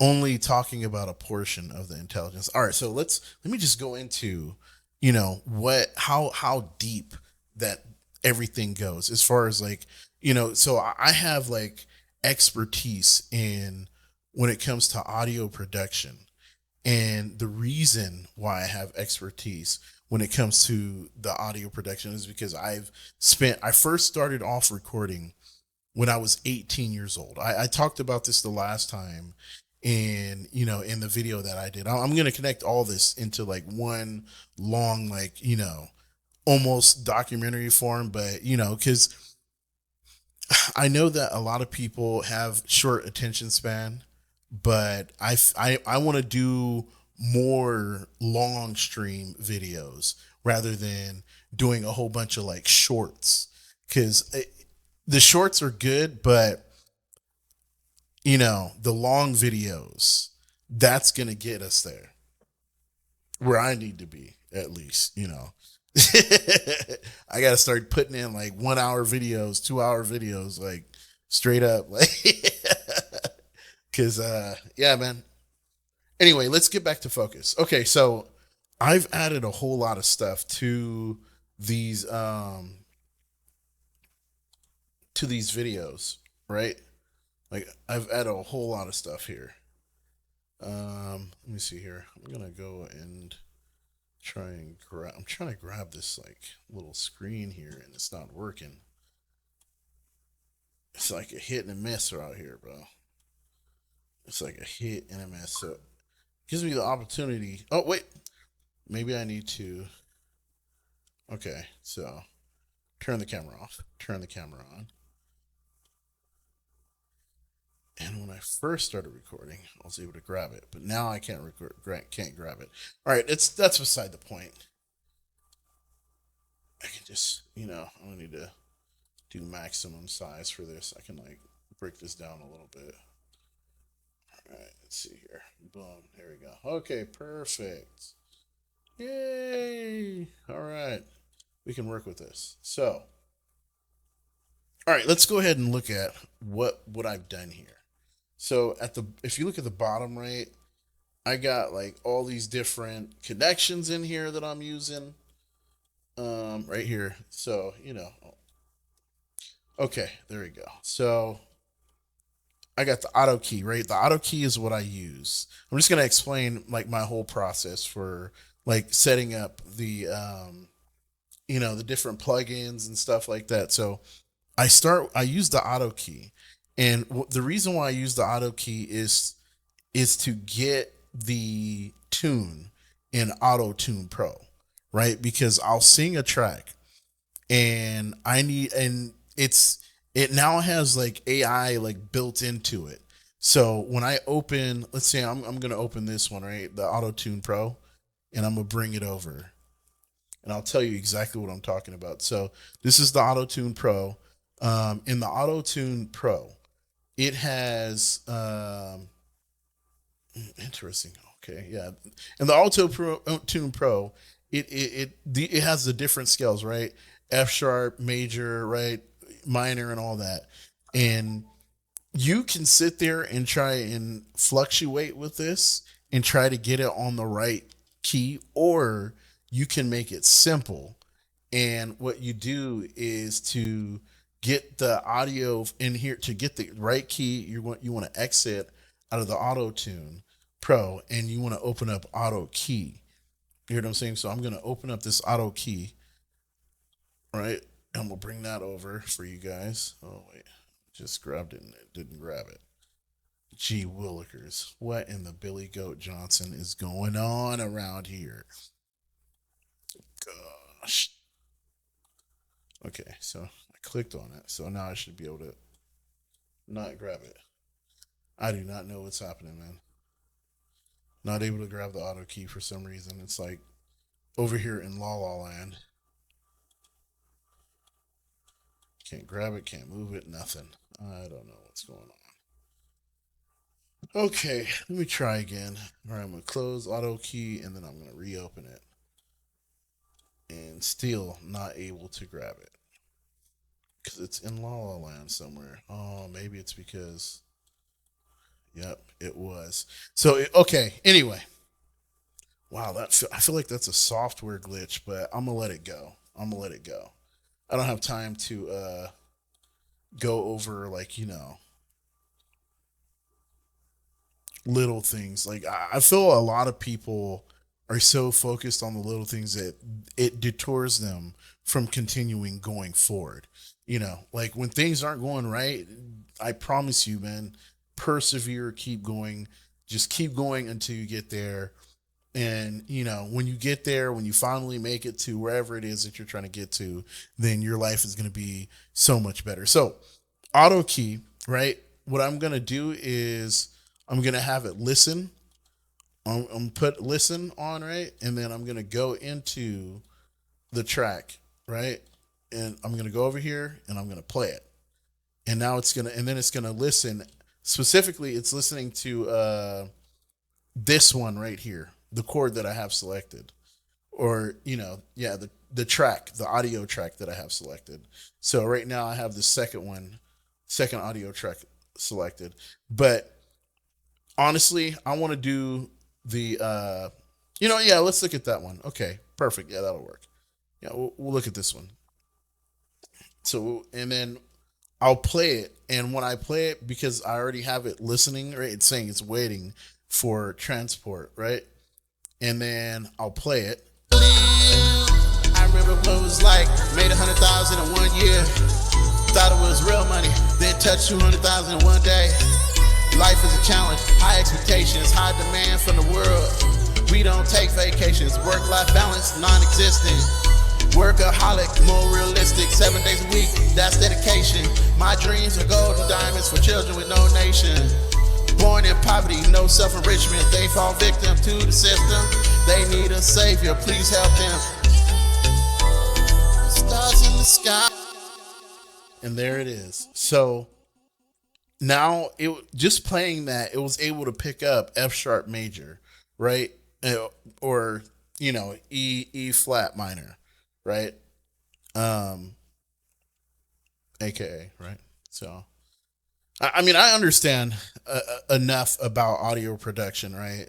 only talking about a portion of the intelligence. All right, so let me just go into, what how deep that everything goes as far as like, so I have like expertise in when it comes to audio production. And the reason why I have expertise when it comes to the audio production is because I first started off recording when I was 18 years old. I talked about this the last time in the video that I did. I'm going to connect all this into like one long, like, almost documentary form, but, because I know that a lot of people have short attention span, but I want to do more long stream videos rather than doing a whole bunch of like shorts because the shorts are good, but the long videos, that's going to get us there where I need to be, at least. I got to start putting in like 1 hour videos, 2 hour videos, like straight up. Like, cause, yeah, man. Anyway, let's get back to focus. Okay. So I've added a whole lot of stuff these, to these videos, right? Like I've added a whole lot of stuff here. Let me see here. I'm gonna go and try and grab. I'm trying to grab this like little screen here, and it's not working. It's like a hit and a miss out here, bro. It's like a hit and a miss. So it gives me the opportunity. Oh wait, maybe I need to. Okay, so turn the camera off. Turn the camera on. And when I first started recording, I was able to grab it, but now I can't can't grab it. All right, that's beside the point. I can just, I don't need to do maximum size for this. I can like break this down a little bit. All right, let's see here. Boom, here we go. Okay, perfect. Yay! All right, we can work with this. So, all right, let's go ahead and look at what I've done here. So if you look at the bottom right, I got like all these different connections in here that I'm using. Right here. So, okay, there we go. So I got the auto key, right? The auto key is what I use. I'm just gonna explain like my whole process for like setting up the different plugins and stuff like that. So I use the auto key. And the reason why I use the auto key is to get the tune in Auto Tune Pro, right? Because I'll sing a track and it now has like AI like built into it. So when I open, let's say I'm gonna open this one, right? The Auto Tune Pro, and I'm gonna bring it over. And I'll tell you exactly what I'm talking about. So this is the Auto Tune Pro. In the Auto Tune Pro, it has interesting. Okay, yeah. And the Tune Pro, it has the different scales, right? F sharp, major, right, minor, and all that. And you can sit there and try and fluctuate with this and try to get it on the right key, or you can make it simple. And what you do is to get the audio in here to get the right key. You want to exit out of the Auto Tune Pro and you want to open up Auto Key. You hear what I'm saying? So I'm going to open up this Auto Key, right? And we'll bring that over for you guys. Oh wait, just grabbed it and it didn't grab it. Gee willikers, what in the Billy Goat Johnson is going on around here? Gosh. Okay, so I clicked on it, so now I should be able to not grab it. I do not know what's happening, man. Not able to grab the auto key for some reason. It's like over here in La La Land. Can't grab it, can't move it, nothing. I don't know what's going on. Okay, let me try again. All right, I'm going to close auto key and then I'm going to reopen it. And still not able to grab it. Because it's in La La Land somewhere. Oh, maybe it's because... Yep, it was. So, okay, anyway. Wow, I feel like that's a software glitch, but I'm going to let it go. I don't have time to go over, like, little things. Like, I feel a lot of people are so focused on the little things that it detours them from continuing going forward. Like when things aren't going right, I promise you, man, persevere, keep going, just keep going until you get there. And, when you get there, when you finally make it to wherever it is that you're trying to get to, then your life is going to be so much better. So auto key, right? What I'm going to do is I'm going to have it listen. I'm put listen on, right? And then I'm going to go into the track, right? And I'm going to go over here and I'm going to play it. And now it's going to listen. Specifically, it's listening to this one right here, the chord that I have selected. Or, the track, the audio track that I have selected. So right now I have the second audio track selected. But honestly, I want to do the, let's look at that one. Okay, perfect. Yeah, that'll work. Yeah, we'll look at this one. So, and then I'll play it. And when I play it, because I already have it listening, right? It's saying it's waiting for transport, right? And then I'll play it. I remember what it was like, made 100,000 in 1 year. Thought it was real money, then touched 200,000 in 1 day. Life is a challenge, high expectations, high demand from the world. We don't take vacations, work-life balance, non-existent. Workaholic, more realistic, 7 days a week, that's dedication. My dreams are golden diamonds for children with no nation. Born in poverty, no self-enrichment, they fall victim to the system. They need a savior, please help them. Stars in the sky. And there it is. So now, just playing that, it was able to pick up F sharp major, right? Or, E flat minor, right? AKA, right? So, I mean, I understand enough about audio production, right?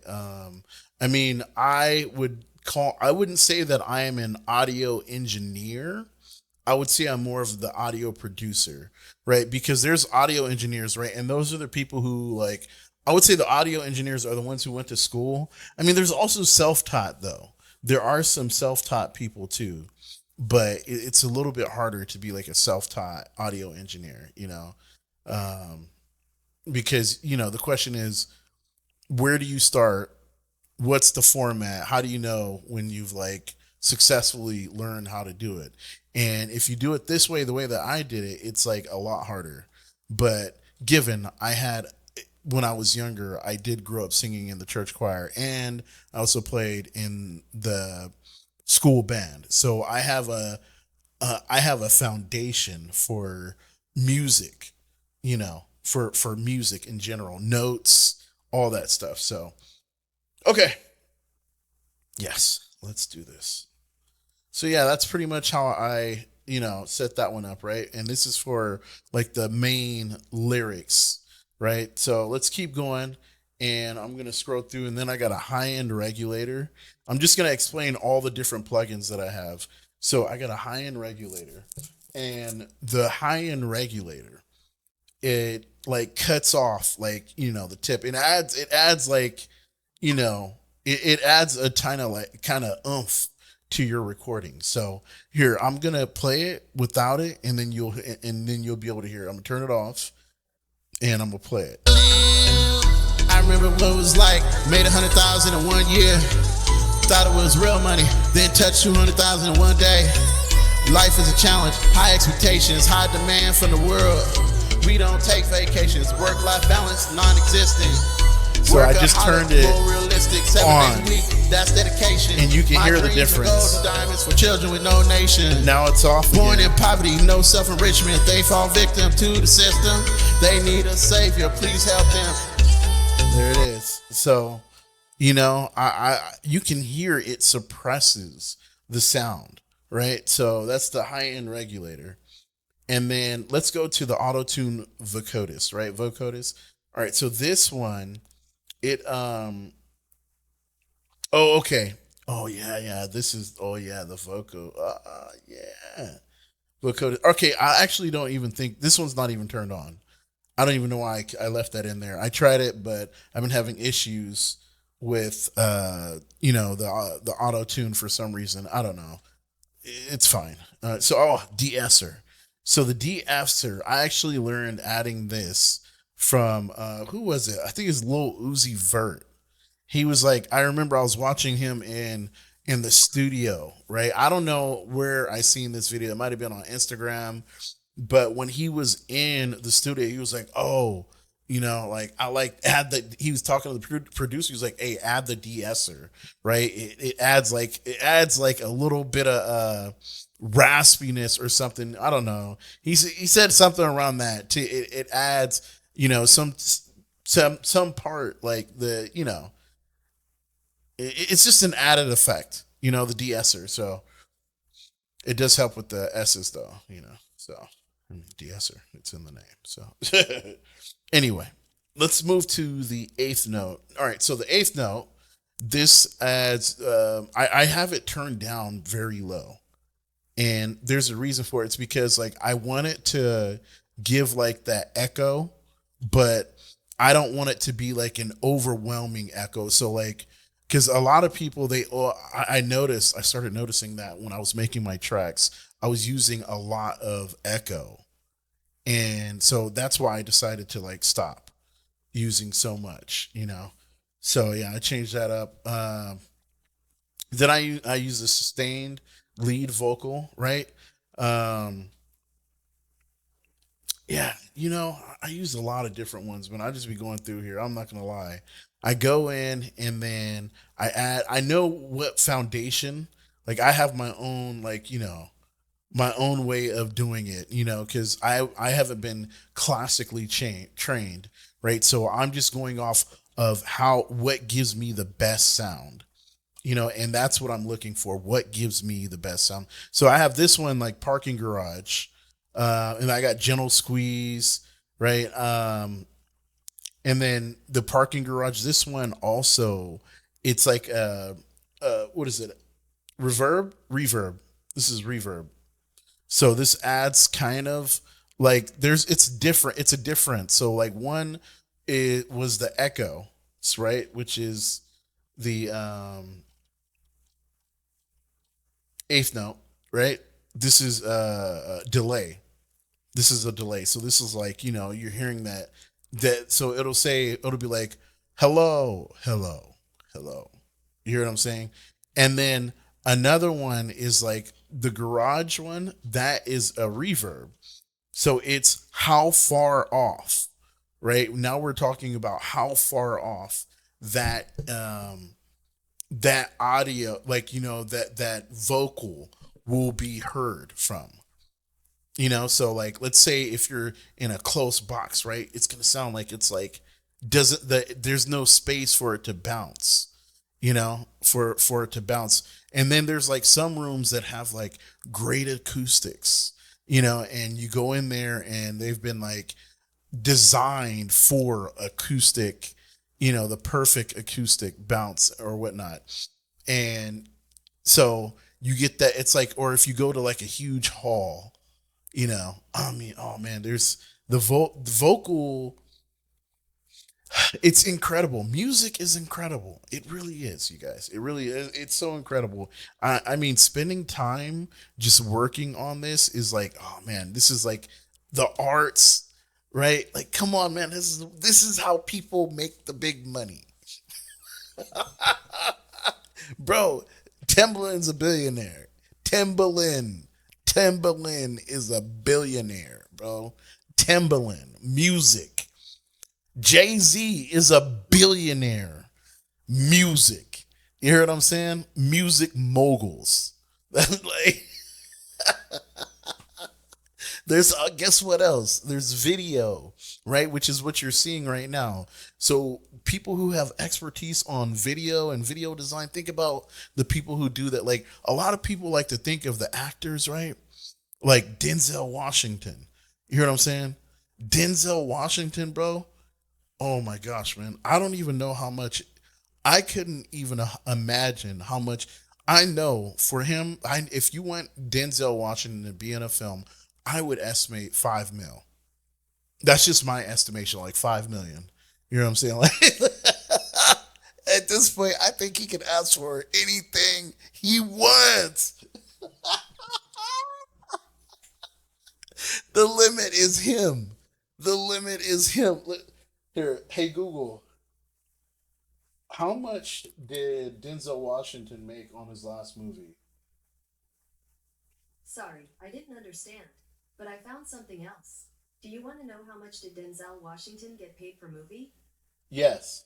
I wouldn't say that I am an audio engineer. I would say I'm more of the audio producer, right? Because there's audio engineers, right? And those are the people who, like, I would say the audio engineers are the ones who went to school. I mean, there's also self-taught, though. There are some self-taught people, too. But it's a little bit harder to be like a self-taught audio engineer, because, the question is, where do you start? What's the format? How do you know when you've like successfully learned how to do it? And if you do it this way, the way that I did it, it's like a lot harder. But given when I was younger, I did grow up singing in the church choir, and I also played in the school band. So I have a foundation for music, for music in general, notes, all that stuff. So, okay. Yes, let's do this. So yeah, that's pretty much how I, set that one up, right? And this is for like the main lyrics, right? So let's keep going, and I'm going to scroll through, and then I got a high-end regulator. I'm just going to explain all the different plugins that I have. So I got a high-end regulator, and the high-end regulator, it like cuts off like, the tip. It adds like, it adds a kind of oomph to your recording. So here, I'm going to play it without it, and then you'll be able to hear it. I'm going to turn it off, and I'm going to play it. I remember what it was like, made 100,000 in 1 year. Thought it was real money, then touched 200,000 in 1 day. Life is a challenge, high expectations, high demand from the world. We don't take vacations, work-life balance, non-existent. So I just turned it on, That's dedication. and you can hear the difference. Diamonds for children with no nation. Now it's off Born again. in poverty, no self-enrichment. They fall victim to the system. They need a savior. Please help them. There it is. So, you know, you can hear it suppresses the sound, right? So that's the high-end regulator. And then let's go to the auto-tune vocodist, right? Vocodist. All right, so this one, oh, okay. Oh yeah. This is the vocal. Yeah. Vocodist. Okay, I actually don't even think this one's not even turned on. I don't even know why I left that in there. I tried it, but I've been having issues with the auto tune for some reason. I don't know. It's fine. De-esser. So the de-esser, I actually learned adding this from who was it? I think it's Lil Uzi Vert. He was like, I remember I was watching him in the studio, right? I don't know where I seen this video. It might have been on Instagram. But when he was in the studio, he was like, "Oh, like I like add the." He was talking to the producer. He was like, "Hey, add the de-esser, right? It adds like a little bit of raspiness or something. I don't know." He said something around that. It adds some part like it's just an added effect. The de-esser. So it does help with the S's though. So. De-esser, it's in the name. So anyway, let's move to the eighth note. All right, so the eighth note, this adds I have it turned down very low, and there's a reason for it. It's because like I want it to give like that echo, but I don't want it to be like an overwhelming echo. So like, because a lot of people I started noticing that when I was making my tracks, I was using a lot of echo. And so that's why I decided to like stop using so much, So yeah, I changed that up. Then I use a sustained lead vocal, right? Yeah, I use a lot of different ones, but I just be going through here. I'm not gonna lie. I go in and then I know what foundation, like I have my own, like, my own way of doing it, because I haven't been classically trained, right? So I'm just going off of what gives me the best sound, and that's what I'm looking for. What gives me the best sound? So I have this one like parking garage, and I got gentle squeeze, right? And then the parking garage, this one also, it's like what is it? Reverb. This is reverb. So this adds kind of like it's different. It's a different. So like one, it was the echo, right? Which is the eighth note, right? This is a delay. This is a delay. So this is like, you're hearing that, so it'll be like, hello. You hear what I'm saying? And then another one is like the garage one, that is a reverb. So it's how far off, right? Now we're talking about how far off that that audio, like, that vocal will be heard from. So like, let's say if you're in a close box, right? It's going to sound like it's like, there's no space for it to bounce, for it to bounce. And then there's like some rooms that have like great acoustics, and you go in there and they've been like designed for acoustic, the perfect acoustic bounce or whatnot. And so you get that. It's like, or if you go to like a huge hall, oh man, there's the vocal. It's incredible. Music is incredible. It really is, you guys. It really is. It's so incredible. I mean, spending time just working on this is like, oh man, this is like the arts, right? Like, come on, man. This is how people make the big money. Bro, Timbaland's a billionaire. Timbaland is a billionaire, bro. Timbaland, music. Jay-Z is a billionaire. Music. You hear what I'm saying? Music moguls. Like, there's guess what else? There's video, right? Which is what you're seeing right now. So people who have expertise on video and video design, think about the people who do that. Like a lot of people like to think of the actors, right? Like Denzel Washington. You hear what I'm saying? Denzel Washington, bro. Oh my gosh, man. I don't even know how much. I couldn't even imagine how much. I know for him, if you want Denzel Washington to be in a film, I would estimate 5 mil. That's just my estimation, like 5 million. You know what I'm saying? Like at this point, I think he can ask for anything he wants. The limit is him. The limit is him. Here, hey Google, how much did Denzel Washington make on his last movie? Sorry, I didn't understand. But I found something else. Do you want to know how much did Denzel Washington get paid per movie? Yes.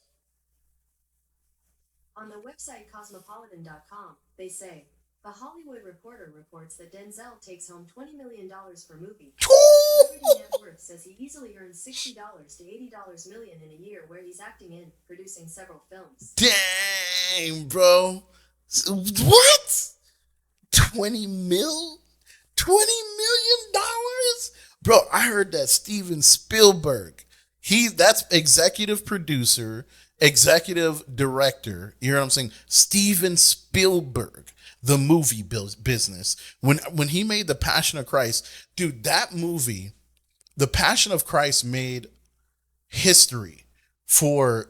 On the website cosmopolitan.com, they say, The Hollywood Reporter reports that Denzel takes home $20 million per movie. Celebrity Net Worth says he easily earns $60 to $80 million in a year where he's acting in, producing several films. Dang, bro. What? 20 mil? $20 million? Bro, I heard that Steven Spielberg, that's executive producer, executive director. You know what I'm saying? Steven Spielberg, the movie business. When he made The Passion of Christ, dude, that movie, The Passion of Christ, made history for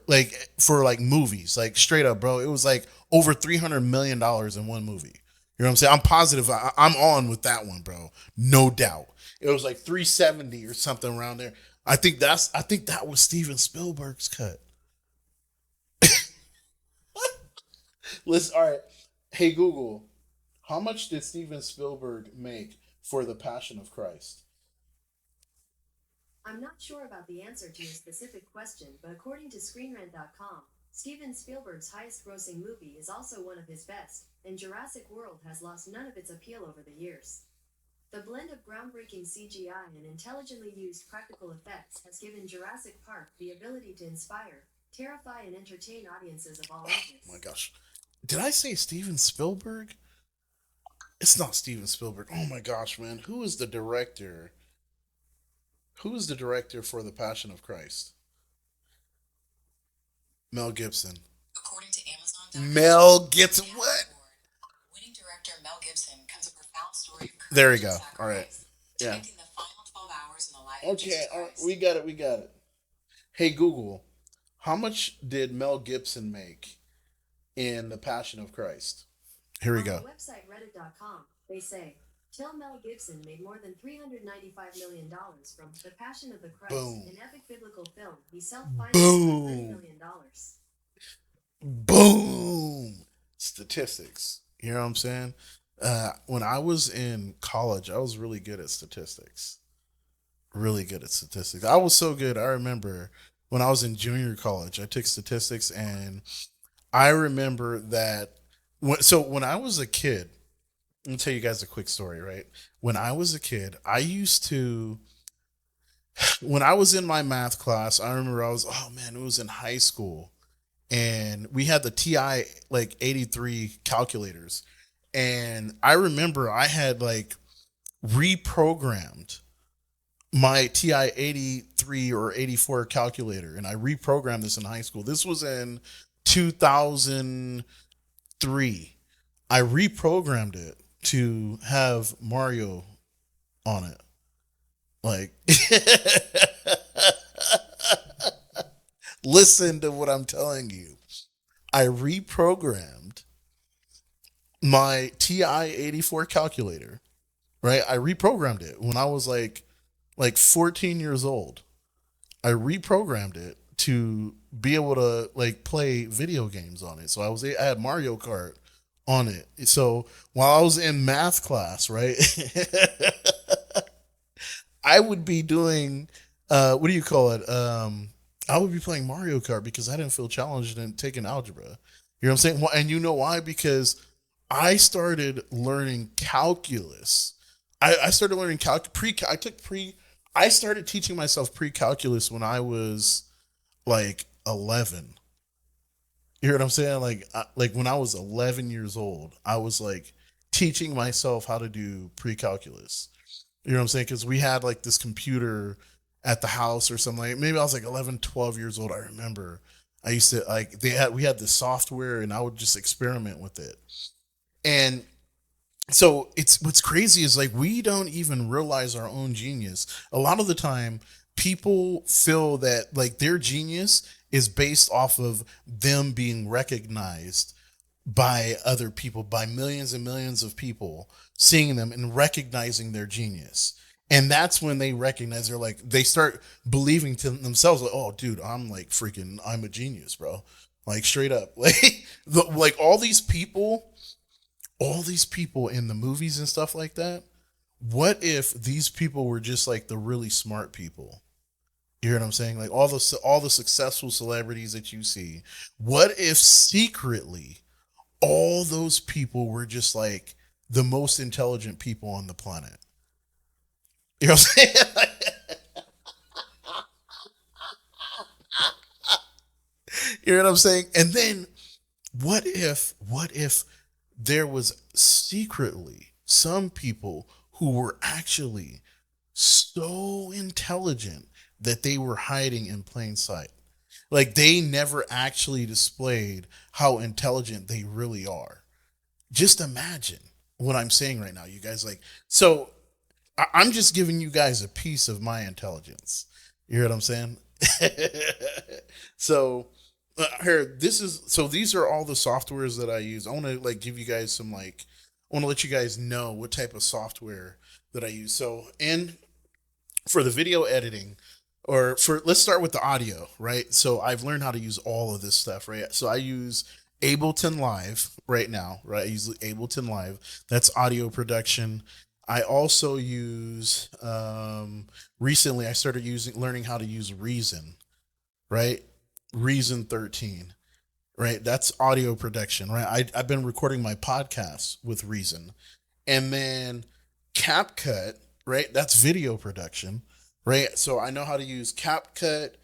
movies. Like straight up, bro. It was like over $300 million in one movie. You know what I'm saying? I'm positive I'm on with that one, bro. No doubt. It was like 370 or something around there. I think that was Steven Spielberg's cut. Listen, all right. Hey Google, how much did Steven Spielberg make for The Passion of Christ? I'm not sure about the answer to your specific question, but according to ScreenRant.com, Steven Spielberg's highest-grossing movie is also one of his best, and Jurassic World has lost none of its appeal over the years. The blend of groundbreaking CGI and intelligently used practical effects has given Jurassic Park the ability to inspire, terrify, and entertain audiences of all ages. Oh my gosh. Did I say Steven Spielberg? It's not Steven Spielberg. Oh my gosh, man. Who is the director? Who is the director for The Passion of Christ? Mel Gibson. According to Amazon.com, Mel Gibson. What? winning director Mel Gibson comes a profound story of courage There we and go. sacrifice, All right. Yeah. depicting the final 12 hours in the life of Okay. Jesus All right. Christ. We got it. Hey, Google. How much did Mel Gibson make in The Passion of Christ? Here we On go. the website Reddit.com, they say, Till Mel Gibson made more than $395 million from The Passion of the Christ, Boom. an epic biblical film he self-financed Boom. for $30 million. Boom. Statistics. You know what I'm saying? When I was in college, I was really good at statistics. Really good at statistics. I was so good. I remember when I was in junior college, I took statistics, and I remember that. When I was a kid, let me tell you guys a quick story, right? When I was a kid, when I was in my math class, I remember it was in high school, and we had the TI like 83 calculators. And I remember I had like reprogrammed my TI 83 or 84 calculator, and I reprogrammed this in high school. This was in 2003. I reprogrammed it to have Mario on it. Like, listen to what I'm telling you. I reprogrammed my TI 84 calculator, right? I reprogrammed it when I was like 14 years old. I reprogrammed it to be able to like play video games on it. So I had Mario Kart on it. So while I was in math class, right, I would be doing what do you call it? I would be playing Mario Kart because I didn't feel challenged in taking algebra. You know what I'm saying? Well, and you know why? Because I started learning calculus. I started learning I started teaching myself pre-calculus when I was like 11. You hear what I'm saying? Like when I was 11 years old, I was like teaching myself how to do pre-calculus. You know what I'm saying? Because we had like this computer at the house or something. Like maybe I was like 11, 12 years old. I remember I used to like we had this software and I would just experiment with it. And so it's what's crazy is like we don't even realize our own genius. A lot of the time, people feel that like their genius is based off of them being recognized by other people, by millions and millions of people seeing them and recognizing their genius. And that's when they recognize they're like they start believing to themselves like, oh dude, I'm a genius, bro. Like straight up. Like all these people in the movies and stuff like that, what if these people were just like the really smart people? You hear what I'm saying? Like all the successful celebrities that you see. What if secretly all those people were just like the most intelligent people on the planet? You know what I'm saying? You know what I'm saying? And then what if there was secretly some people who were actually so intelligent that they were hiding in plain sight? Like they never actually displayed how intelligent they really are. Just imagine what I'm saying right now, you guys. Like, so I'm just giving you guys a piece of my intelligence. You hear what I'm saying? So here, these are all the softwares that I use. I want to like give you guys some like I want to let you guys know what type of software that I use. So, and for the video editing, or for let's start with the audio, right? So I've learned how to use all of this stuff, right? So I use Ableton Live right now, right? I use Ableton Live. That's audio production. I also use recently I started learning how to use Reason, right? Reason 13, right? That's audio production, right? I've been recording my podcasts with Reason. And then CapCut, right? That's video production, right? So I know how to use CapCut.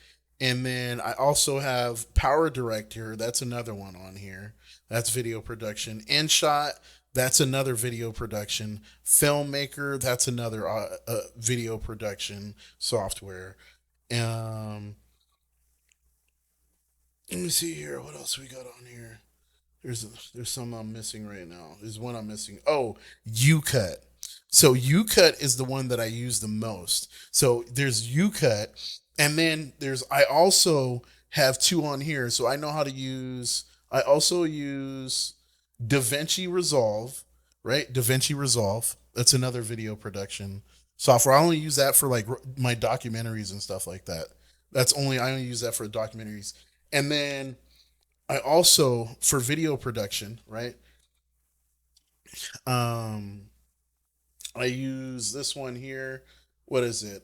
And then I also have Power Director. That's another one on here. That's video production. InShot, that's another video production. Filmmaker, that's another video production software. Um, Let me see here. What else we got on here? There's some I'm missing right now. There's one I'm missing. Oh, UCut. So UCut is the one that I use the most. So there's UCut, and then I also have two on here. So I know how to use. I also use DaVinci Resolve, right? DaVinci Resolve. That's another video production software. I only use that for like my documentaries and stuff like that. I only use that for documentaries. And then I also for video production, right? I use this one here. What is it?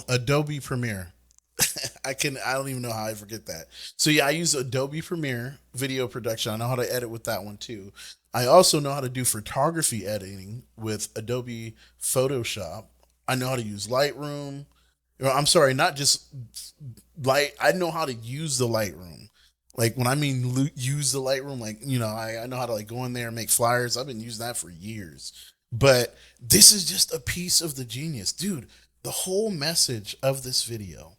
Adobe Premiere. I don't even know how I forget that. So yeah, I use Adobe Premiere video production. I know how to edit with that one too. I also know how to do photography editing with Adobe Photoshop. I know how to use Lightroom. I'm sorry, not just light. I know how to use the Lightroom. Like when I mean use the Lightroom, like, I know how to like go in there and make flyers. I've been using that for years. But this is just a piece of the genius. Dude, the whole message of this video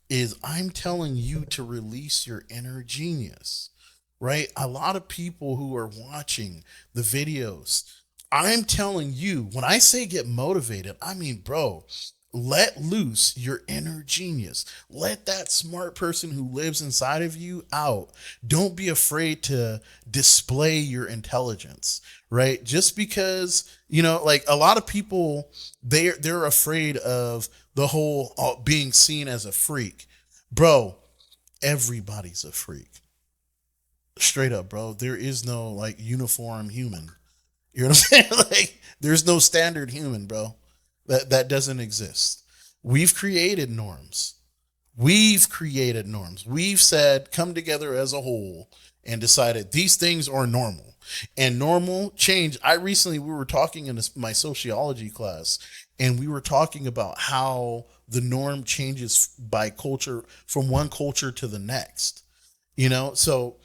is I'm telling you to release your inner genius, right? A lot of people who are watching the videos, I'm telling you, when I say get motivated, I mean, bro, let loose your inner genius. Let that smart person who lives inside of you out. Don't be afraid to display your intelligence, right? Just because, like a lot of people, they're afraid of the whole being seen as a freak. Bro, everybody's a freak. Straight up, bro. There is no like uniform human. You know what I'm saying? Like there's no standard human, bro. That doesn't exist. We've created norms. We've said, come together as a whole and decided these things are normal. And normal change. We were talking in my sociology class, and we were talking about how the norm changes by culture, from one culture to the next. So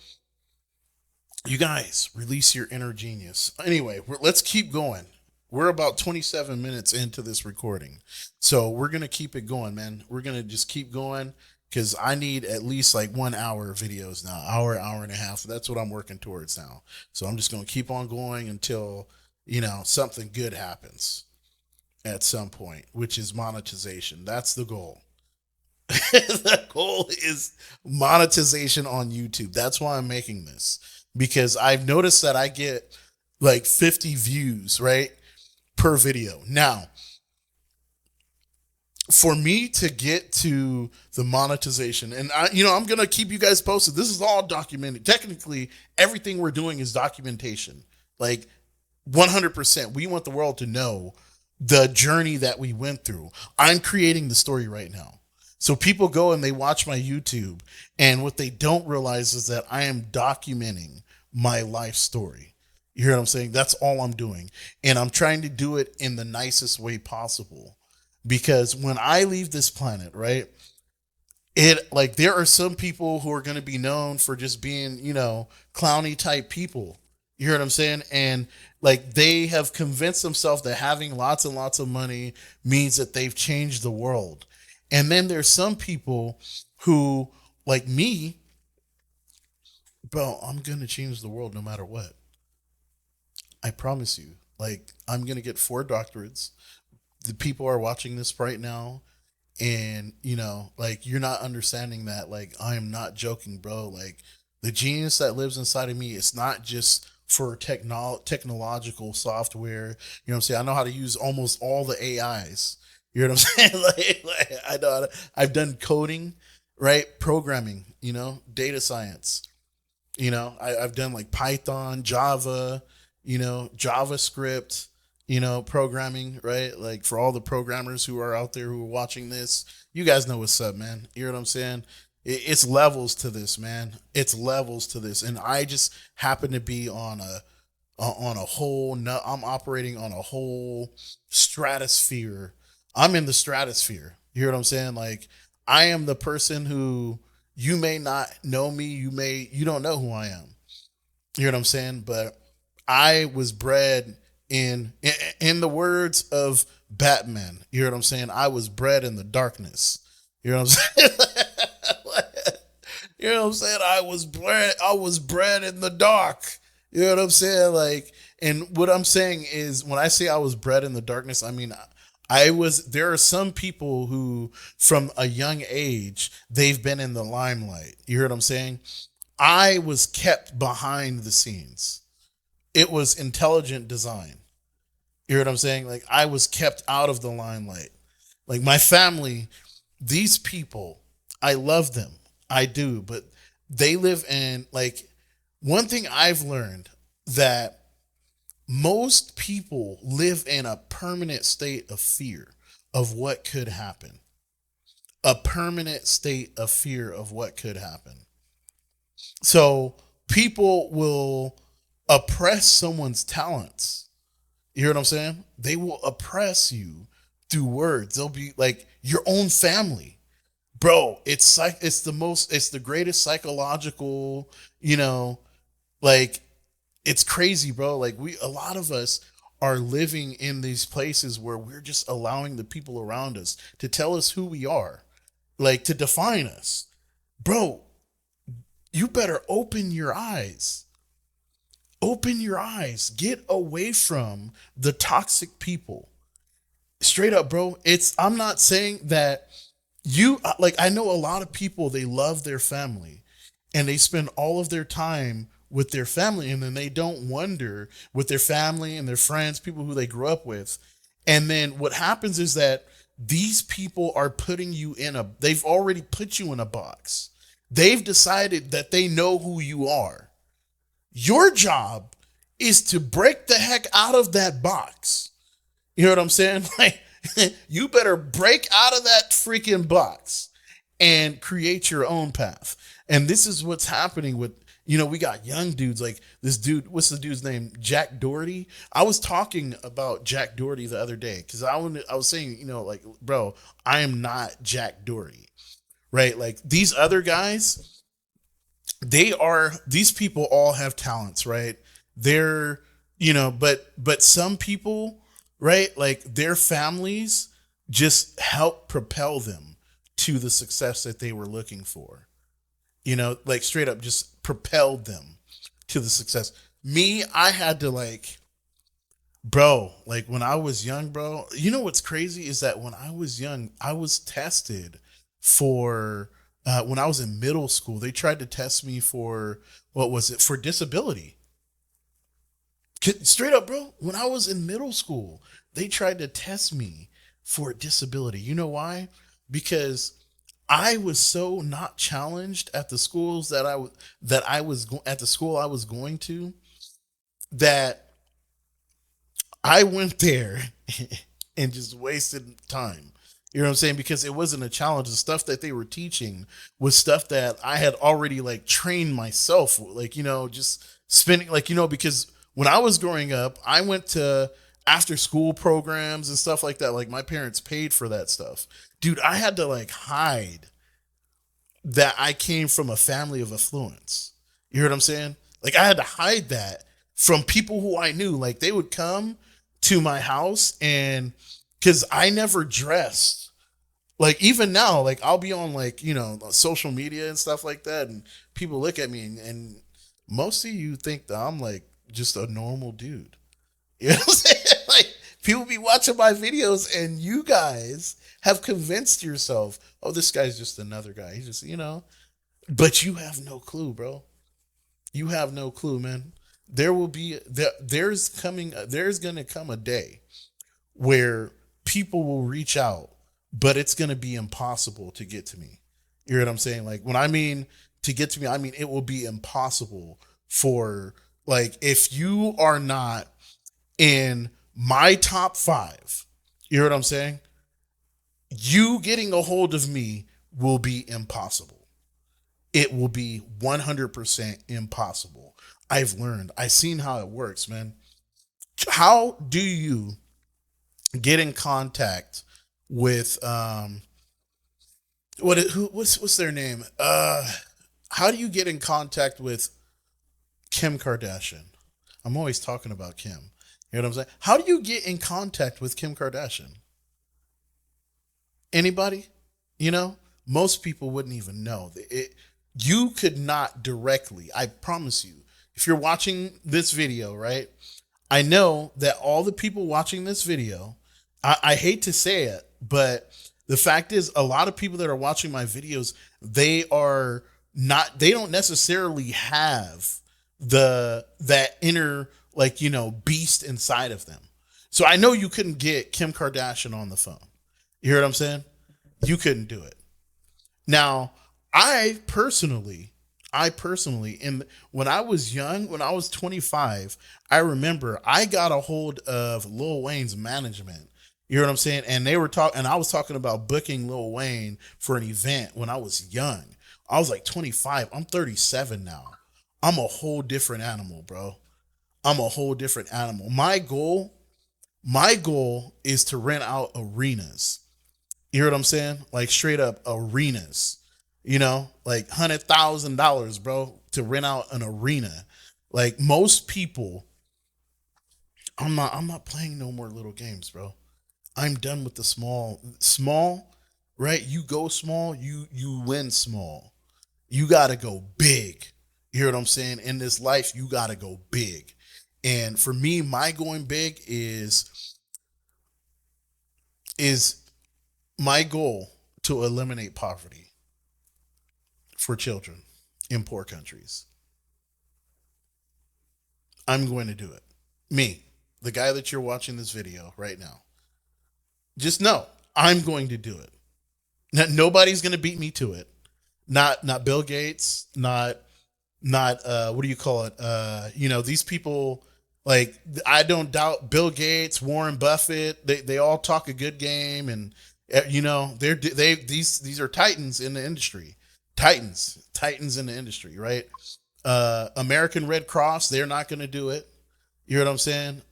you guys release your inner genius. Anyway, let's keep going. We're about 27 minutes into this recording. So we're going to keep it going, man. We're going to just keep going because I need at least like 1 hour of videos now, hour and a half. That's what I'm working towards now. So I'm just going to keep on going until, something good happens at some point, which is monetization. That's the goal. The goal is monetization on YouTube. That's why I'm making this, because I've noticed that I get like 50 views, right, per video. Now, for me to get to the monetization, and I'm going to keep you guys posted. This is all documented. Technically, everything we're doing is documentation. Like 100%. We want the world to know the journey that we went through. I'm creating the story right now. So people go and they watch my YouTube, and what they don't realize is that I am documenting my life story. You hear what I'm saying? That's all I'm doing. And I'm trying to do it in the nicest way possible. Because when I leave this planet, right, there are some people who are going to be known for just being, clowny type people. You hear what I'm saying? And they have convinced themselves that having lots and lots of money means that they've changed the world. And then there's some people who, like me, bro, I'm going to change the world no matter what. I promise you. I'm going to get 4 doctorates. The people are watching this right now. And, you're not understanding that. I am not joking, bro. The genius that lives inside of me, it's not just for technological software. You know what I'm saying? I know how to use almost all the AIs. You know what I'm saying? I know I've done coding, right? Programming, data science. I've done Python, Java, JavaScript, programming, right? For all the programmers who are out there who are watching this, you guys know what's up, man. You know what I'm saying? It's levels to this, man. It's levels to this. And I just happen to be on a whole, I'm operating on a whole stratosphere. I'm in the stratosphere. You hear what I'm saying? I am the person who, you may not know me. You don't know who I am. You hear what I'm saying? But I was bred in the words of Batman. You hear what I'm saying? I was bred in the darkness. You know what I'm saying? You know what I'm saying? I was bred in the dark. You know what I'm saying? And what I'm saying is, when I say I was bred in the darkness, I mean, there are some people who, from a young age, they've been in the limelight. You hear what I'm saying? I was kept behind the scenes. It was intelligent design. You hear what I'm saying? I was kept out of the limelight. My family, these people, I love them. I do. But they live in, one thing I've learned, that most people live in a permanent state of fear of what could happen. A permanent state of fear of what could happen. So people will oppress someone's talents. You hear what I'm saying? They will oppress you through words. They'll be your own family. Bro, it's the greatest psychological, it's crazy, bro. A lot of us are living in these places where we're just allowing the people around us to tell us who we are, to define us. Bro, you better open your eyes. Open your eyes. Get away from the toxic people. Straight up, bro. I'm not saying that I know a lot of people, they love their family and they spend all of their time with their family, and then they don't wonder with their family and their friends, people who they grew up with. And then what happens is that these people are putting you they've already put you in a box. They've decided that they know who you are. Your job is to break the heck out of that box. You know what I'm saying? You better break out of that freaking box and create your own path. And this is what's happening with, we got young dudes like this dude. What's the dude's name? Jack Doherty. I was talking about Jack Doherty the other day because I was saying, like, bro, I am not Jack Doherty, right? Like these other guys, these people all have talents, right? They're, but some people, right? Like their families just help propel them to the success that they were looking for. Like straight up just propelled them to the success. Me, I had to like, bro, like when I was young, bro, what's crazy is that when I was young, I was tested for, when I was in middle school, they tried to test me for, what was it, for disability. Straight up, bro, when I was in middle school, they tried to test me for disability. You know why? Because I was so not challenged at the schools at the school I was going to, that I went there and just wasted time. You know what I'm saying? Because it wasn't a challenge. The stuff that they were teaching was stuff that I had already like trained myself, like, just spending, like, because when I was growing up, I went to after school programs and stuff like that. Like my parents paid for that stuff. Dude, I had to like hide that I came from a family of affluence. You hear what I'm saying? Like I had to hide that from people who I knew. Like they would come to my house, and because I never dressed. Like even now, like I'll be on like, social media and stuff like that, and people look at me and most of you think that I'm like just a normal dude. You know what I'm saying? Like people be watching my videos and you guys have convinced yourself, oh, this guy's just another guy. He's just, but you have no clue, bro. You have no clue, man. There's going to come a day where people will reach out, but it's going to be impossible to get to me. You know what I'm saying? Like when I mean to get to me, I mean, it will be impossible for, like, if you are not in my top 5, you know what I'm saying? You getting a hold of me will be impossible. It will be 100% impossible. I've seen how it works, man. How do you get in contact with, what's their name? How do you get in contact with Kim Kardashian? I'm always talking about Kim. You know what I'm saying? How do you get in contact with Kim Kardashian? Anybody? Most people wouldn't even know. You could not directly, I promise you, if you're watching this video, right? I know that all the people watching this video, I hate to say it, but the fact is a lot of people that are watching my videos, they don't necessarily have that inner, like, beast inside of them. So I know you couldn't get Kim Kardashian on the phone. You hear what I'm saying? You couldn't do it. Now, I personally, when I was young, when I was 25, I remember I got a hold of Lil Wayne's management. You know what I'm saying? And they were and I was talking about booking Lil Wayne for an event when I was young. I was like 25. I'm 37 now. I'm a whole different animal, bro. I'm a whole different animal. My goal is to rent out arenas. You hear what I'm saying? Like straight up arenas, like $100,000, bro, to rent out an arena. Like most people, I'm not playing no more little games, bro. I'm done with the small, right? You go small, you win small. You got to go big. You hear what I'm saying? In this life, you got to go big. And for me, my going big is my goal to eliminate poverty for children in poor countries. I'm going to do it. Me, the guy that you're watching this video right now. Just know I'm going to do it. Nobody's going to beat me to it. Not Bill Gates, not what do you call it? These people Like I don't doubt Bill Gates, Warren Buffett. They all talk a good game, and these are titans in the industry. Titans in the industry, right? American Red Cross, they're not going to do it. You know what I'm saying?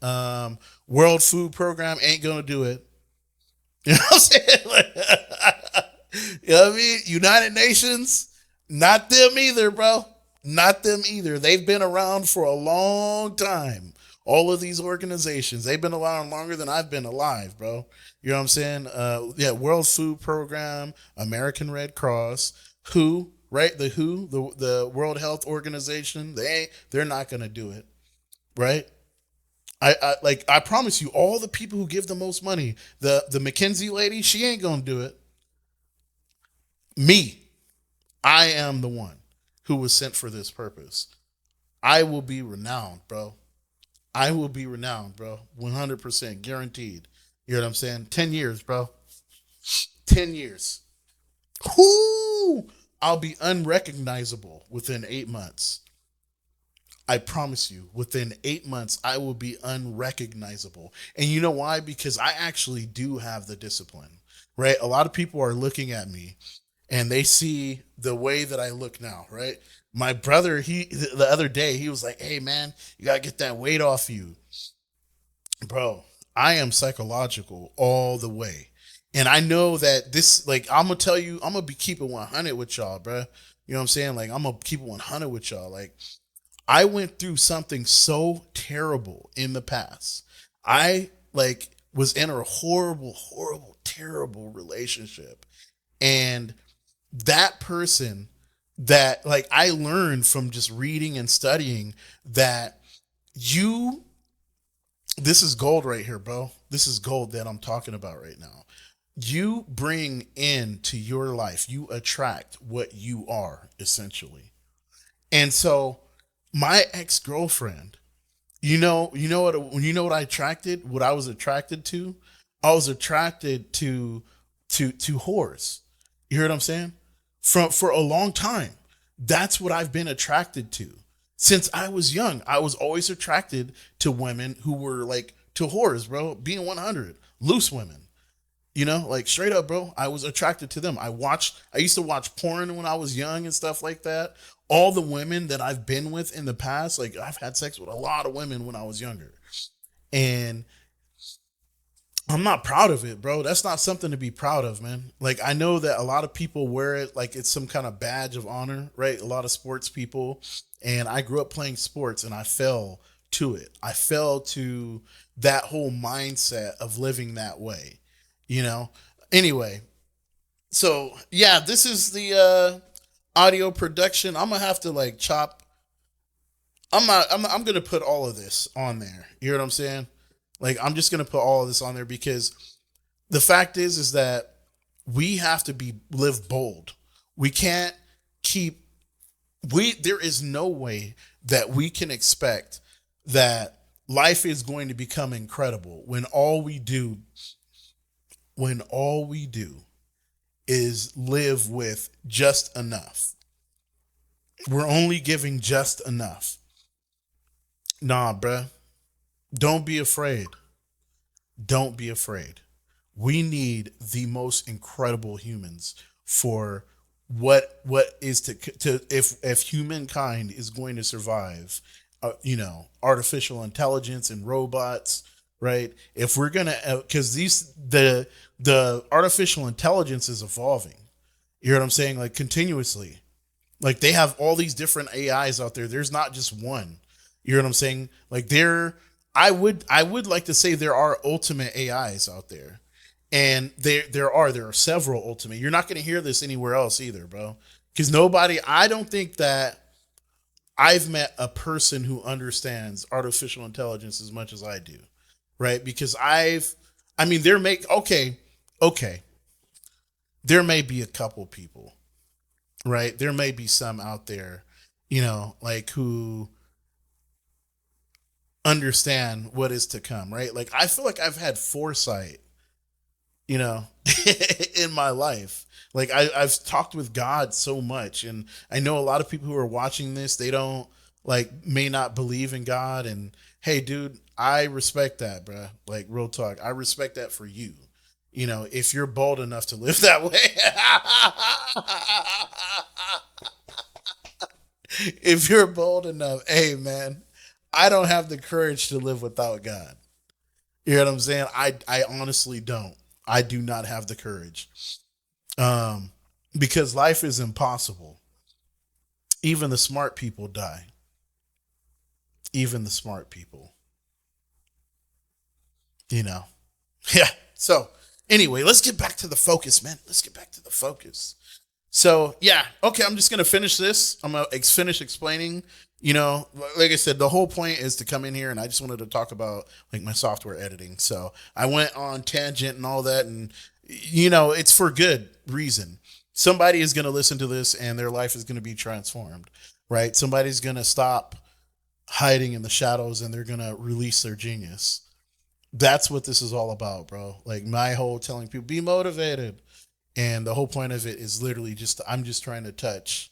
World Food Program ain't going to do it. You know what I'm saying? You know what I mean? United Nations, not them either, bro. Not them either. They've been around for a long time. All of these organizations, they've been around longer than I've been alive, bro. You know what I'm saying? World Food Program, American Red Cross, WHO, right? The World Health Organization, they're not gonna do it, right? I promise you, all the people who give the most money, the McKinsey lady, she ain't gonna do it. Me, I am the one who was sent for this purpose. I will be renowned, bro. I will be renowned, bro. 100% guaranteed. You know what I'm saying? 10 years, bro. 10 years. Whoo! I'll be unrecognizable within 8 months. I promise you, within 8 months, I will be unrecognizable. And you know why? Because I actually do have the discipline, right? A lot of people are looking at me and they see the way that I look now, right? My brother, the other day, he was like, hey, man, you got to get that weight off you. Bro, I am psychological all the way. And I know that this, like, I'm going to tell you, I'm going to be keeping 100 with y'all, bro. You know what I'm saying? Like, I'm going to keep it 100 with y'all. Like, I went through something so terrible in the past. I, like, was in a horrible, horrible, terrible relationship. And that person that, like, I learned from just reading and studying that this is gold right here, bro. This is gold that I'm talking about right now. You bring into your life, you attract what you are, essentially. And so my ex-girlfriend, you know what I attracted, what I was attracted to? I was attracted to whores. You hear what I'm saying? For a long time. That's what I've been attracted to. Since I was young, I was always attracted to women who were like, to whores, bro, being 100, loose women. You know, like straight up, bro, I was attracted to them. I used to watch porn when I was young and stuff like that. All the women that I've been with in the past, like I've had sex with a lot of women when I was younger. And I'm not proud of it, bro. That's not something to be proud of, man. Like, I know that a lot of people wear it like it's some kind of badge of honor, right? A lot of sports people. And I grew up playing sports and I fell to it. I fell to that whole mindset of living that way, you know? Anyway, so yeah, this is the audio production. I'm gonna have to like chop. I'm gonna put all of this on there. You know what I'm saying? Like, I'm just gonna put all of this on there because the fact is that we have to live bold. We can't there is no way that we can expect that life is going to become incredible when all we do is live with just enough. We're only giving just enough. Nah, bruh. Don't be afraid. Don't be afraid. We need the most incredible humans for what is to if humankind is going to survive, artificial intelligence and robots, right? If we're gonna, because the artificial intelligence is evolving. You know what I'm saying? Like, continuously. Like, they have all these different AIs out there. There's not just one. You know what I'm saying? Like, I would like to say there are ultimate AIs out there. And there are several ultimate. You're not going to hear this anywhere else either, bro. Because I don't think that I've met a person who understands artificial intelligence as much as I do, right? Because there may be a couple people, right? There may be some out there, like, who understand what is to come, right? Like, I feel like I've had foresight, in my life. Like, I've talked with God so much, and I know a lot of people who are watching this, they don't may not believe in God, and hey, dude, I respect that, bruh. Like, real talk. I respect that for you. You know, if you're bold enough to live that way. If you're bold enough, hey, man, I don't have the courage to live without God. You know what I'm saying? I honestly don't. I do not have the courage. Um, because life is impossible. Even the smart people die. Even the smart people, you know. Yeah. So anyway, let's get back to the focus, man. Let's get back to the focus. So yeah, okay. I'm just gonna finish this. I'm gonna finish explaining. You know, like I said, the whole point is to come in here, and I just wanted to talk about like my software editing. So I went on tangent and all that, and you know, it's for good reason. Somebody is gonna listen to this, and their life is gonna be transformed, right? Somebody's gonna stop hiding in the shadows, and they're gonna release their genius. That's what this is all about, bro. Like my whole telling people be motivated. And the whole point of it is literally just I'm just trying to touch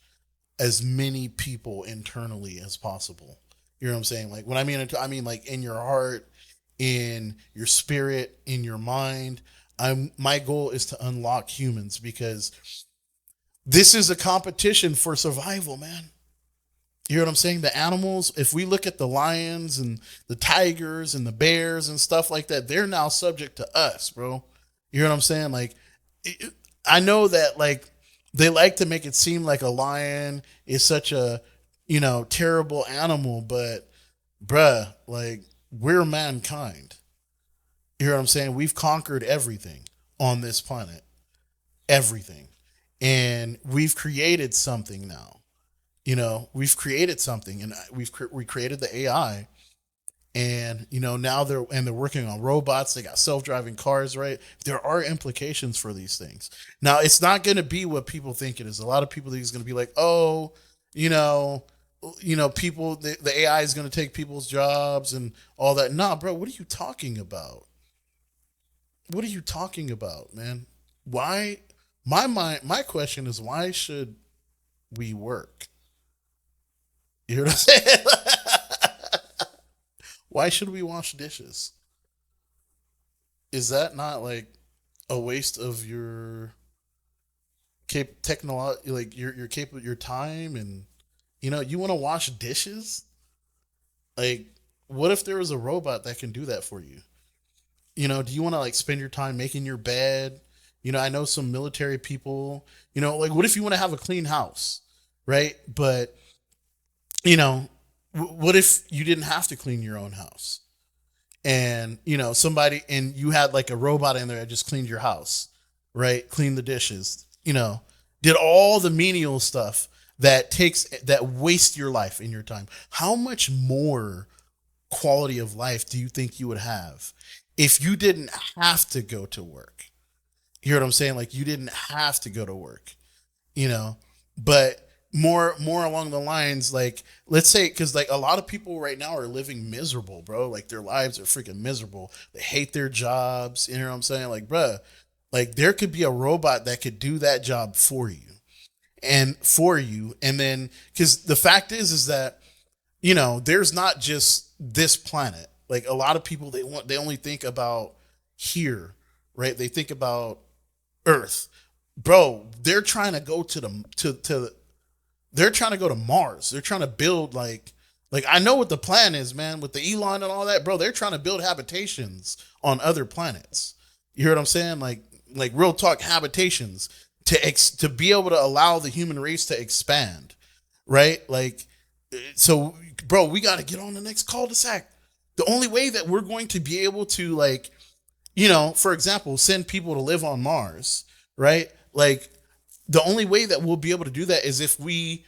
as many people internally as possible. You know what I'm saying? Like when I mean like in your heart, in your spirit, in your mind. My goal is to unlock humans because this is a competition for survival, man. You know what I'm saying? The animals, if we look at the lions and the tigers and the bears and stuff like that, they're now subject to us, bro. You know what I'm saying? Like, I know that, like, they like to make it seem like a lion is such a, you know, terrible animal, but, bruh, like, we're mankind. You know what I'm saying? We've conquered everything on this planet. Everything. And we've created something now. You know, we've created something, and we created the AI, and you know now they're working on robots. They got self-driving cars, right? There are implications for these things. Now, it's not going to be what people think it is. A lot of people think it's going to be like, oh, you know, people. The AI is going to take people's jobs and all that. Nah, bro, what are you talking about? What are you talking about, man? Why? My question is, why should we work? You know what I'm saying? Why should we wash dishes? Is that not like a waste of your technology, like your capable your time, and you know you want to wash dishes? Like, what if there was a robot that can do that for you? You know, do you want to like spend your time making your bed? You know, I know some military people. You know, like what if you want to have a clean house, right? But you know, what if you didn't have to clean your own house? And, you know, and you had like a robot in there that just cleaned your house, right? Cleaned the dishes, you know, did all the menial stuff that waste your life and your time. How much more quality of life do you think you would have if you didn't have to go to work? You hear what I'm saying? Like you didn't have to go to work, you know, but more along the lines, like let's say, because like a lot of people right now are living miserable, bro. Like their lives are freaking miserable. They hate their jobs. You know what I'm saying? Like, bruh, like there could be a robot that could do that job for you. And then because the fact is that, you know, there's not just this planet. Like a lot of people, they only think about here, right? They think about Earth. Bro, they're trying to go they're trying to go to Mars. They're trying to build like I know what the plan is, man, with the Elon and all that, bro. They're trying to build habitations on other planets. You hear what I'm saying? Like real talk habitations to be able to allow the human race to expand, right? Like, so, bro, we got to get on the next cul-de-sac. The only way that we're going to be able to, like, you know, for example, send people to live on Mars, right? Like, the only way that we'll be able to do that is if we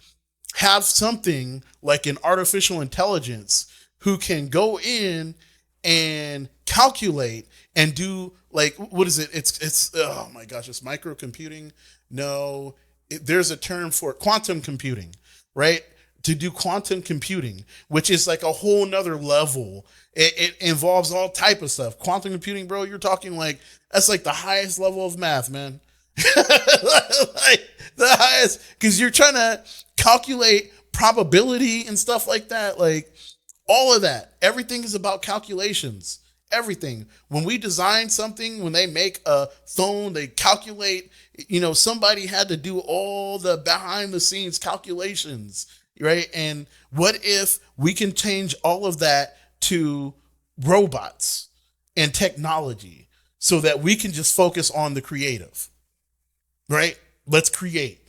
have something like an artificial intelligence who can go in and calculate and do like, what is it? It's oh my gosh, it's microcomputing. No, there's a term for it, quantum computing, right? To do quantum computing, which is like a whole nother level. It involves all type of stuff. Quantum computing, bro, you're talking like, that's like the highest level of math, man. Like the highest, because you're trying to calculate probability and stuff like that. Like, All of that. Everything is about calculations. Everything. When we design something, when they make a phone, they calculate, somebody had to do all the behind the scenes calculations, right? And what if we can change all of that to robots and technology so that we can just focus on the creative, right? Let's create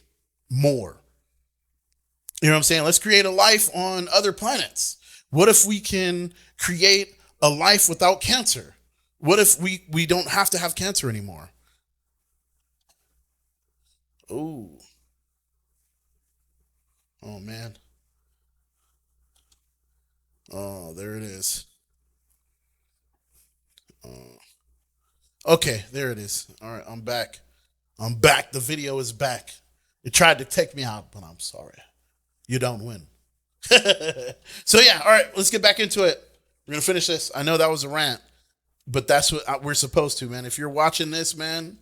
more. You know what I'm saying? Let's create a life on other planets. What if we can create a life without cancer? What if we don't have to have cancer anymore? Oh, oh man. Oh, there it is. Okay, there it is. All right, I'm back. I'm back. The video is back. It tried to take me out, but I'm sorry. You don't win. So yeah, all right, let's get back into it. We're gonna finish this. I know that was a rant, but that's what we're supposed to, man. If you're watching this, man,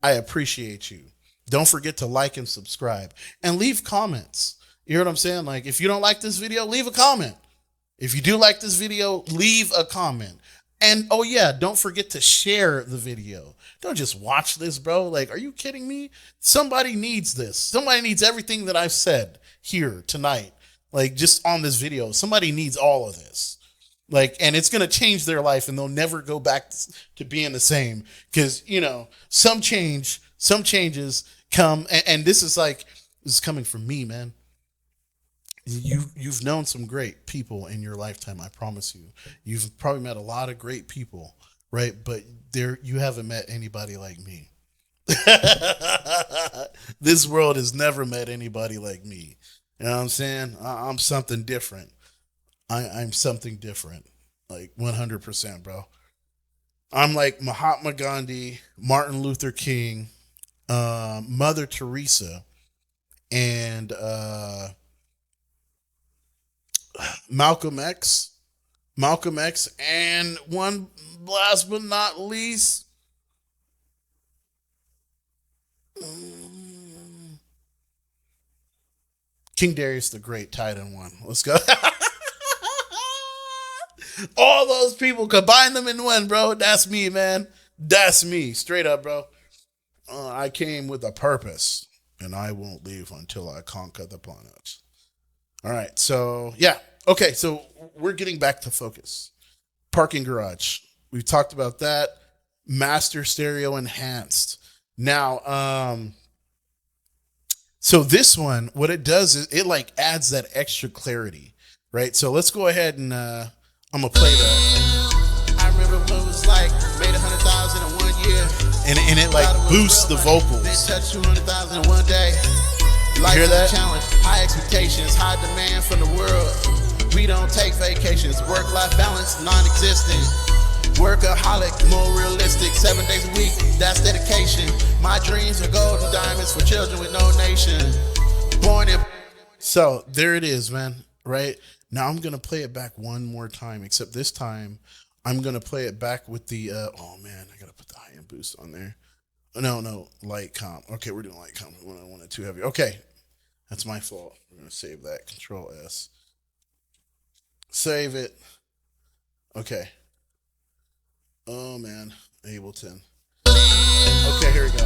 I appreciate you. Don't forget to like and subscribe and leave comments. You hear what I'm saying? Like, if you don't like this video, leave a comment. If you do like this video, leave a comment. And oh yeah, don't forget to share the video. Don't just watch this, bro. Like, are you kidding me? Somebody needs this. Somebody needs everything that I've said here tonight. Like, just on this video, somebody needs all of this. Like, and it's going to change their life and they'll never go back to being the same. Because, some changes come. And this is coming from me, man. You've known some great people in your lifetime. I promise you. You've probably met a lot of great people, right? But you haven't met anybody like me. This world has never met anybody like me. You know what I'm saying? I'm something different. I'm something different. Like 100%, bro. I'm like Mahatma Gandhi, Martin Luther King, Mother Teresa, and Malcolm X, and one last but not least, King Darius the Great, tied in one. Let's go. All those people, combine them in one, bro. That's me, man. That's me, straight up, bro. I came with a purpose, and I won't leave until I conquer the planet. All right, so yeah. Okay, so we're getting back to focus. Parking garage. We've talked about that. Master stereo enhanced. Now, so this one, what it does is it like adds that extra clarity, right? So let's go ahead and I'm gonna play that. I remember when it was like made 100,000 in 1 year, and it like boosts the vocals. They touched 200,000 in 1 day. Life is a challenge, high expectations, high demand from the world. We don't take vacations, work-life balance, non-existent. Workaholic, more realistic, 7 days a week, that's dedication. My dreams are golden diamonds for children with no nation. Born in... So, there it is, man, right? Now I'm going to play it back one more time, except this time I'm going to play it back with the, oh man, I got to put the high-end boost on there. No, light comp. Okay, we're doing light comp. I want it too heavy. Okay, that's my fault. We're going to save that. Control S. Save it. Okay. Oh man, Ableton. Okay, here we go.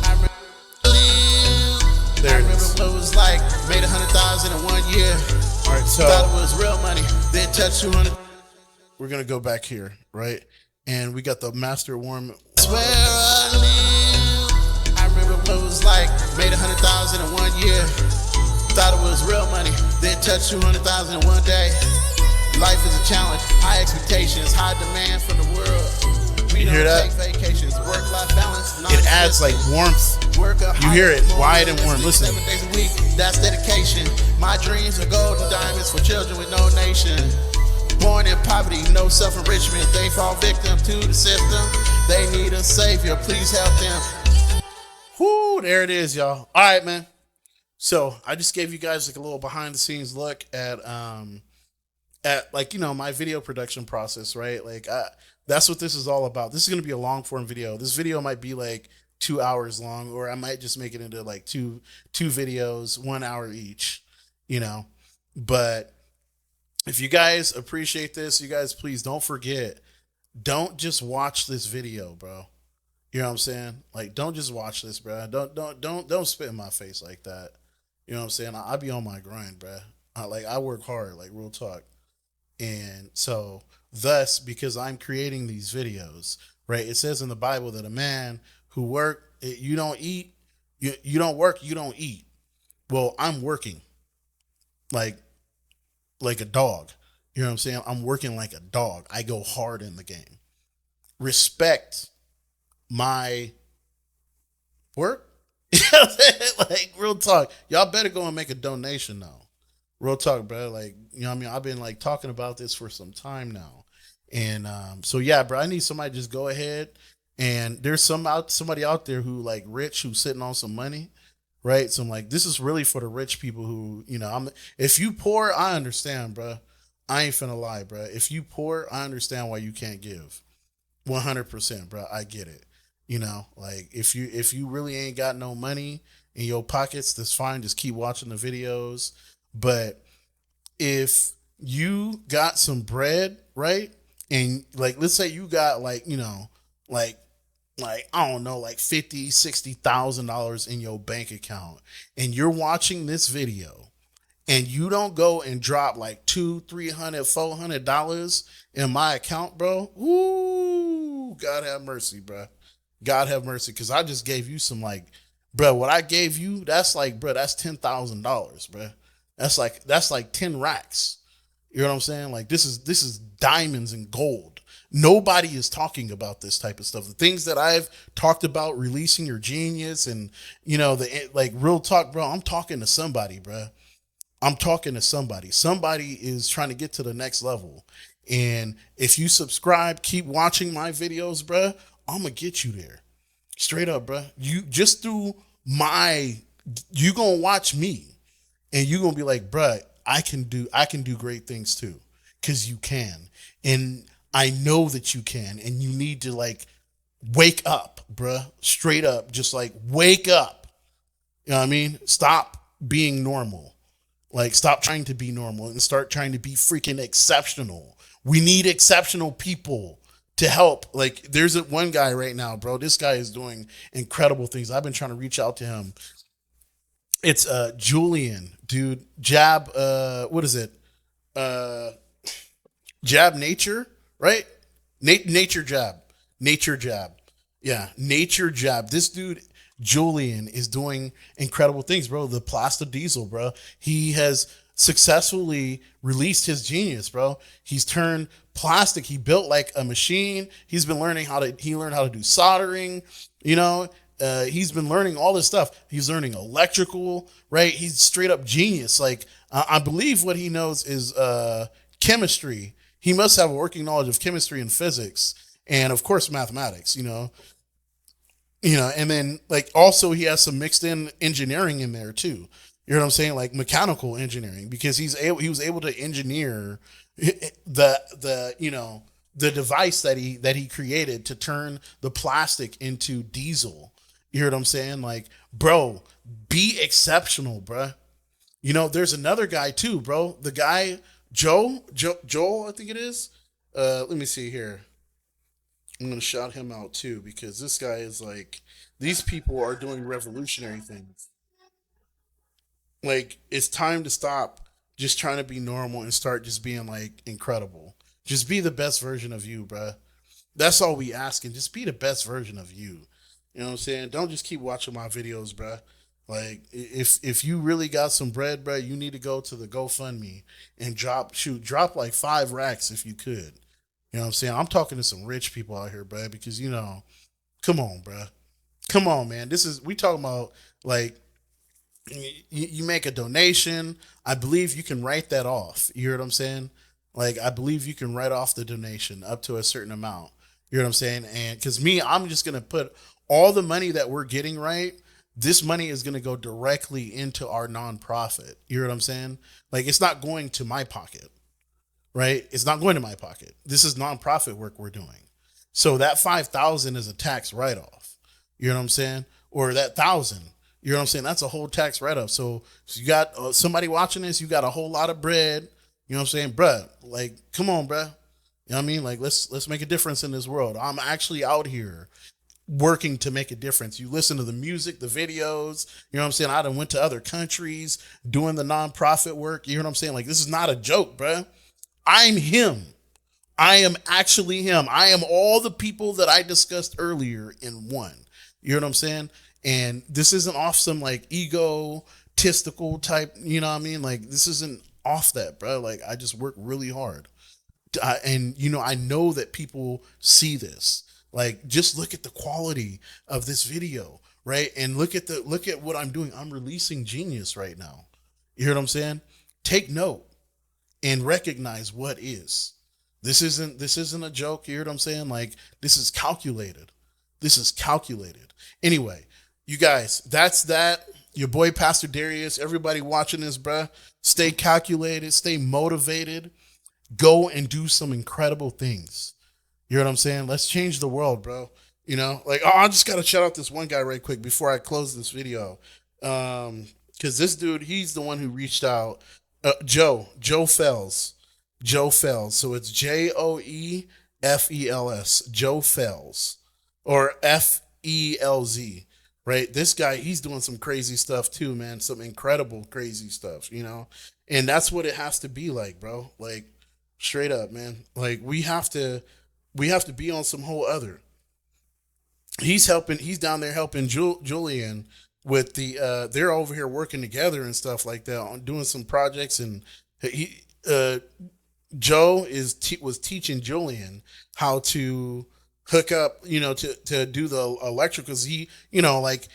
There it is. It was like made 100,000 in 1 year. All right, so thought it was real money. Then touched 200. We're gonna go back here, right? And we got the master warm. Where I live. I remember when it was like made 100,000 in 1 year. Thought it was real money. Then touched 200,000 in 1 day. Life is a challenge, high expectations, high demand from the world. We you hear that? Take vacations, work-life balance. It adds like warmth. You hear it, wide and warm. Listen. 7 days a week, that's dedication. My dreams are golden diamonds for children with no nation. Born in poverty, no self-enrichment. They fall victim to the system. They need a savior, please help them. Whoo, there it is, y'all. All right, man. So I just gave you guys like a little behind-the-scenes look at like, my video production process, right? Like, that's what this is all about. This is going to be a long form video. This video might be like 2 hours long, or I might just make it into like two videos, 1 hour each, but if you guys appreciate this, you guys please don't forget. Don't just watch this video, bro. You know what I'm saying? Like, don't just watch this, bro. Don't spit in my face like that. You know what I'm saying? I be on my grind, bro. I work hard, like real talk. And so, thus, because I'm creating these videos, right? It says in the Bible that a man who you don't eat, you don't work, you don't eat. Well, I'm working like like a dog. You know what I'm saying? I'm working like a dog. I go hard in the game. Respect my work. You know what I'm saying? Like real talk. Y'all better go and make a donation now. Real talk, bro. Like, you know what I mean? I've been like talking about this for some time now. And so yeah, bro, I need somebody to just go ahead, and there's somebody out there who like rich who's sitting on some money, right? So I'm like, this is really for the rich people who, if you poor, I understand, bro. I ain't finna lie, bro. If you poor, I understand why you can't give. 100%, bro. I get it. Like if you really ain't got no money in your pockets, that's fine. Just keep watching the videos. But if you got some bread, right? And like let's say you got like I don't know, like 50, $60,000 in your bank account, and you're watching this video, and you don't go and drop like $200, $300, $400 in my account, bro. Ooh, God have mercy, bro. God have mercy, because I just gave you some like, bro. What I gave you, that's like, bro, that's $10,000, bro. That's like 10 racks. You know what I'm saying? Like this is diamonds and gold. Nobody is talking about this type of stuff. The things that I've talked about, releasing your genius, and the like real talk, bro. I'm talking to somebody, bro. I'm talking to somebody. Somebody is trying to get to the next level. And if you subscribe, keep watching my videos, bro, I'm gonna get you there. Straight up, bro. You just through you gonna watch me, and you gonna be like, bro, I can do great things too, because you can, and I know that you can, and you need to like wake up, bro. Straight up, just like wake up. You know what I mean? Stop being normal. Like, stop trying to be normal and start trying to be freaking exceptional. We need exceptional people to help. Like, there's one guy right now, bro. This guy is doing incredible things. I've been trying to reach out to him. It's Julian, dude. Jab, what is it? Jab Nature, right? Nature Jab. Nature Jab. Yeah, Nature Jab. This dude, Julian, is doing incredible things, bro. The Plasta Diesel, bro. He has successfully released his genius, bro. He's turned plastic. He built like a machine. He learned how to do soldering, he's been learning all this stuff. He's learning electrical, right? He's straight up genius. Like, I believe what he knows is chemistry. He must have a working knowledge of chemistry and physics, and of course mathematics. And then like also he has some mixed in engineering in there too. You know what I'm saying? Like mechanical engineering, because he was able to engineer the device that he created to turn the plastic into diesel. You hear what I'm saying? Like, bro, be exceptional, bro. There's another guy too, bro. The guy, Joel, I think it is. Let me see here. I'm going to shout him out too, because this guy is like, these people are doing revolutionary things. Like, it's time to stop just trying to be normal and start just being like incredible. Just be the best version of you, bro. That's all we asking. Just be the best version of you. You know what I'm saying? Don't just keep watching my videos, bro. Like, if you really got some bread, bro, you need to go to the GoFundMe and drop like 5 racks if you could. You know what I'm saying? I'm talking to some rich people out here, bro, because come on, bro. Come on, man. We talking about like, you make a donation. I believe you can write that off. You hear what I'm saying? Like, I believe you can write off the donation up to a certain amount. You know what I'm saying? And because I'm just going to put all the money that we're getting, right? This money is going to go directly into our nonprofit. You hear what I'm saying? Like, it's not going to my pocket, right? It's not going to my pocket. This is nonprofit work we're doing. So that 5,000 is a tax write-off. You know what I'm saying? Or that 1,000. You know what I'm saying? That's a whole tax write-off. So you got somebody watching this, you got a whole lot of bread. You know what I'm saying? Bruh, like, come on, bruh. You know what I mean? Like, let's make a difference in this world. I'm actually out here working to make a difference. You listen to the music, the videos, you know what I'm saying? I done went to other countries doing the nonprofit work. You know what I'm saying? Like, this is not a joke, bruh. I'm him. I am actually him. I am all the people that I discussed earlier in one. You know what I'm saying? And this isn't off some like egotistical type, you know what I mean? Like, this isn't off that, bro. Like, I just work really hard. And, you know, I know that people see this. Like, just look at the quality of this video, right? And look at what I'm doing. I'm releasing genius right now. You hear what I'm saying? Take note and recognize what is. This isn't a joke. You hear what I'm saying? Like, this is calculated. This is calculated. Anyway, you guys, that's that. Your boy Pastor Darius. Everybody watching this, bruh. Stay calculated. Stay motivated. Go and do some incredible things. You know what I'm saying? Let's change the world, bro. You know, like, oh, I just gotta shout out this one guy right quick before I close this video. Because this dude, he's the one who reached out. Joe Fells. Joe Fells. So it's JoeFels. Joe Fells. Or FELZ. Right? This guy, he's doing some crazy stuff too, man. Some incredible crazy stuff, you know? And that's what it has to be like, bro. Like, straight up, man. Like, we have to be on some whole other. He's down there helping Julian with they're over here working together and stuff like that on doing some projects. And he Joe was teaching Julian how to hook up, you know, to do the electrical, because he, you know, like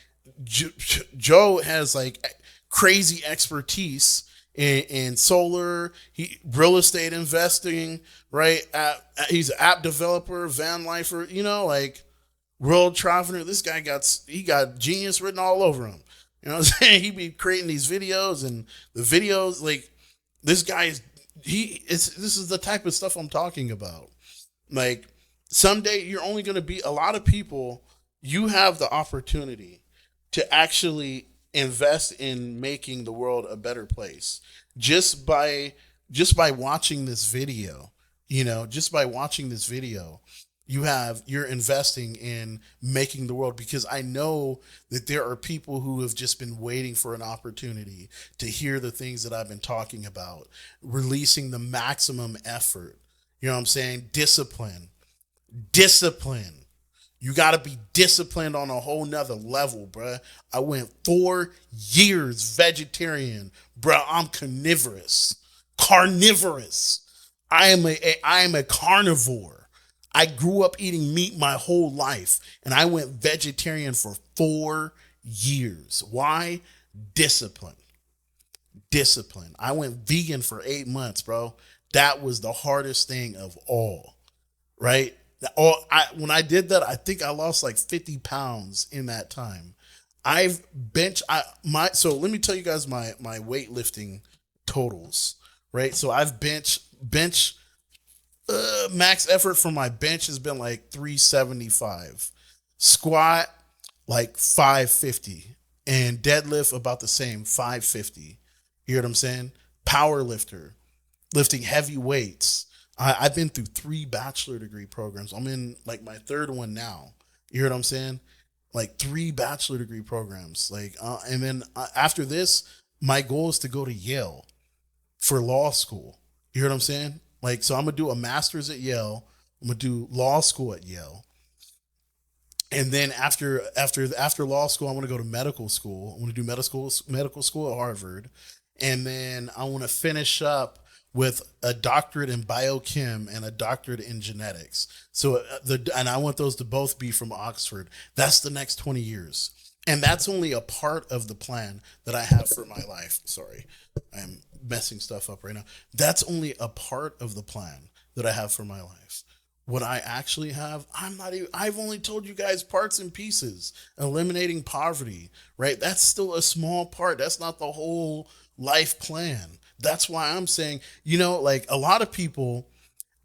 Joe has like crazy expertise in solar, real estate investing, right? He's an app developer, van lifer, you know, like world traveler. This guy got genius written all over him. You know what I'm saying? He be creating these videos, and the videos, like, this guy this is the type of stuff I'm talking about. Like, someday you're only going to be a lot of people. You have the opportunity to actually invest in making the world a better place just by watching this video. You know, just by watching this video, you're investing in making the world, because I know that there are people who have just been waiting for an opportunity to hear the things that I've been talking about, releasing the maximum effort. You know what I'm saying? Discipline. You got to be disciplined on a whole nother level, bruh. I went 4 years vegetarian, bruh. I'm carnivorous. I am a carnivore. I grew up eating meat my whole life, and I went vegetarian for 4 years. Why? Discipline. I went vegan for 8 months, bro. That was the hardest thing of all, right? When I did that, I think I lost like 50 pounds in that time. So let me tell you guys my weightlifting totals, right? So I've bench max effort for my bench has been like 375, squat like 550, and deadlift about the same, 550. You hear what I'm saying? Power lifter, lifting heavy weights. I've been through 3 bachelor degree programs. I'm in like my 3rd one now. You hear what I'm saying? Like 3 bachelor degree programs. Like, and then after this, my goal is to go to Yale for law school. You hear what I'm saying? Like, so I'm gonna do a master's at Yale. I'm gonna do law school at Yale. And then after law school, I want to go to medical school. I want to do medical school at Harvard. And then I want to finish up with a doctorate in biochem and a doctorate in genetics. So and I want those to both be from Oxford. That's the next 20 years. And that's only a part of the plan that I have for my life. Sorry, I'm messing stuff up right now. That's only a part of the plan that I have for my life. What I actually have, I've only told you guys parts and pieces. Eliminating poverty, right? That's still a small part. That's not the whole life plan. That's why I'm saying, you know, like, a lot of people,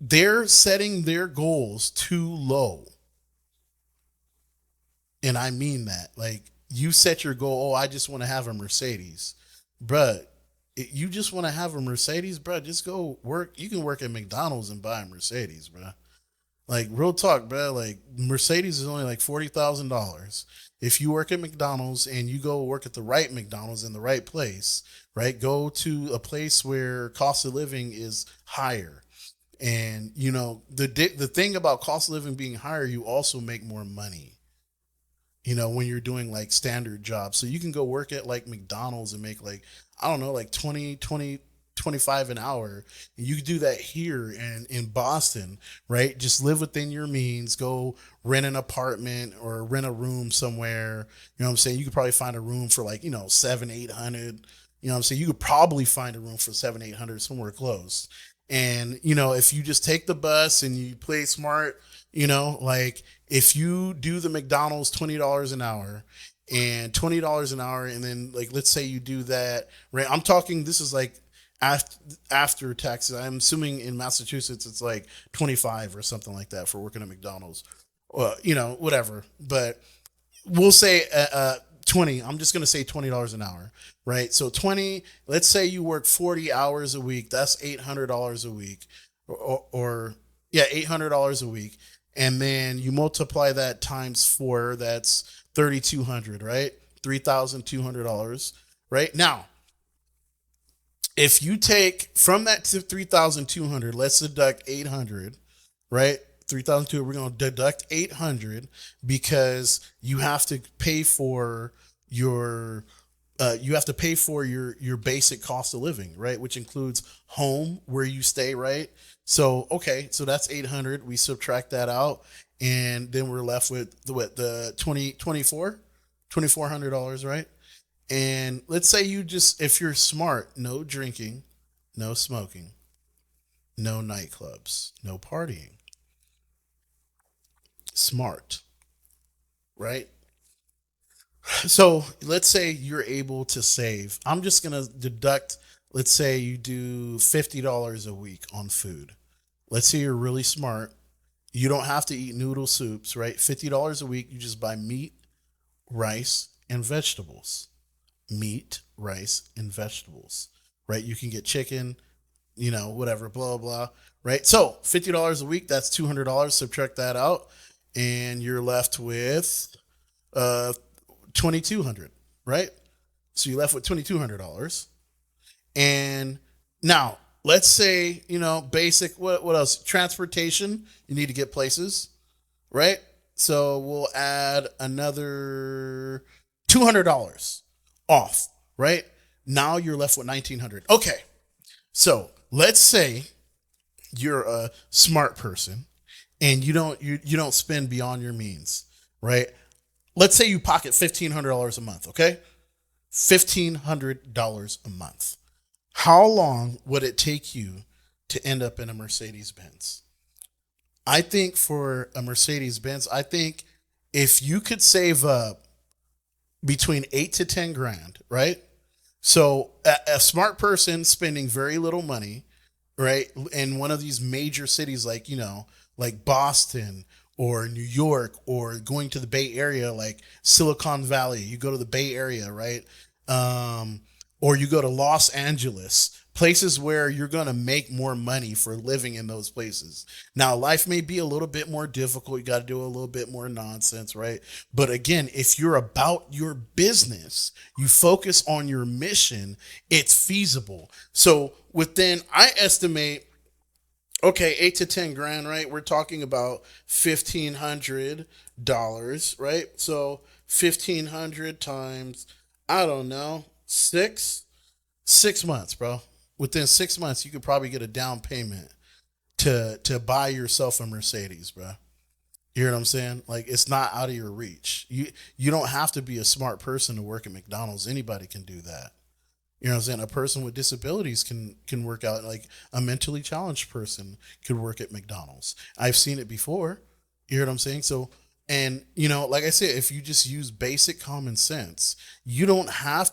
they're setting their goals too low. And I mean that. Like, you set your goal, oh, I just want to have a Mercedes. Bruh, You just want to have a Mercedes, bro. Just go work. You can work at McDonald's and buy a Mercedes, bro. Like real talk, bro. Like Mercedes is only like $40,000. If you work at McDonald's and you go work at the right McDonald's in the right place, right? Go to a place where cost of living is higher. And you know the thing about cost of living being higher, you also make more money. You know, when you're doing like standard jobs. So you can go work at like McDonald's and make like, I don't know, like 25 an hour. And you can do that here and in Boston, right? Just live within your means, go rent an apartment or rent a room somewhere. You know what I'm saying? You could probably find a room for like, you know, 700-800. You know what I'm saying? You could probably find a room for 700-800 somewhere close. And, you know, if you just take the bus and you play smart, you know, like if you do the McDonald's $20 an hour and $20 an hour, and then like let's say you do that, right? I'm talking this is like after taxes. I'm assuming in Massachusetts it's like 25 or something like that for working at McDonald's. Well, you know, whatever. But we'll say 20. I'm just gonna say $20 an hour, right? So 20. Let's say you work 40 hours a week. That's $800 a week, or yeah, $800 a week. And then you multiply that times 4, that's 3,200, right? $3,200, right? Now, if you take from that to 3,200, let's deduct 800, right? 3,200, we're going to deduct 800 because you have to pay for your basic cost of living, right? Which includes home where you stay, right? So, okay, so that's 800. We subtract that out, and then we're left with the 2,400 dollars, right? And let's say you just, if you're smart, no drinking, no smoking, no nightclubs, no partying. Smart, right? So let's say you're able to save. I'm just going to deduct, let's say you do $50 a week on food. Let's say you're really smart. You don't have to eat noodle soups, right? $50 a week, you just buy meat, rice, and vegetables. Meat, rice, and vegetables, right? You can get chicken, you know, whatever, blah, blah, right? So $50 a week, that's $200. Subtract that out, and you're left with 2,200, right? So you're left with $2,200. And now let's say, you know, basic, what else? Transportation, you need to get places, right? So we'll add another $200 off, right? Now you're left with 1,900. Okay. So let's say you're a smart person and you don't spend beyond your means, right? Let's say you pocket $1,500 a month, okay? $1,500 a month. How long would it take you to end up in a Mercedes Benz? I think for a Mercedes Benz, I think if you could save up between 8 to 10 grand, right? So a smart person spending very little money, right? In one of these major cities like, you know, like Boston or New York, or going to the Bay Area, like Silicon Valley, you go to the Bay Area, right? Or you go to Los Angeles, places where you're going to make more money for living in those places. Now, life may be a little bit more difficult. You got to do a little bit more nonsense, right? But again, if you're about your business, you focus on your mission, it's feasible. So within, I estimate, okay, 8 to 10 grand, right? We're talking about $1,500, right? So 1,500 times, I don't know, 6 months, bro. Within 6 months, you could probably get a down payment to buy yourself a Mercedes, bro. You hear what I'm saying? Like, it's not out of your reach. You don't have to be a smart person to work at McDonald's. Anybody can do that. You know what I'm saying? A person with disabilities can work out. Like a mentally challenged person could work at McDonald's. I've seen it before. You hear what I'm saying? So, and you know, like I said, if you just use basic common sense, you don't have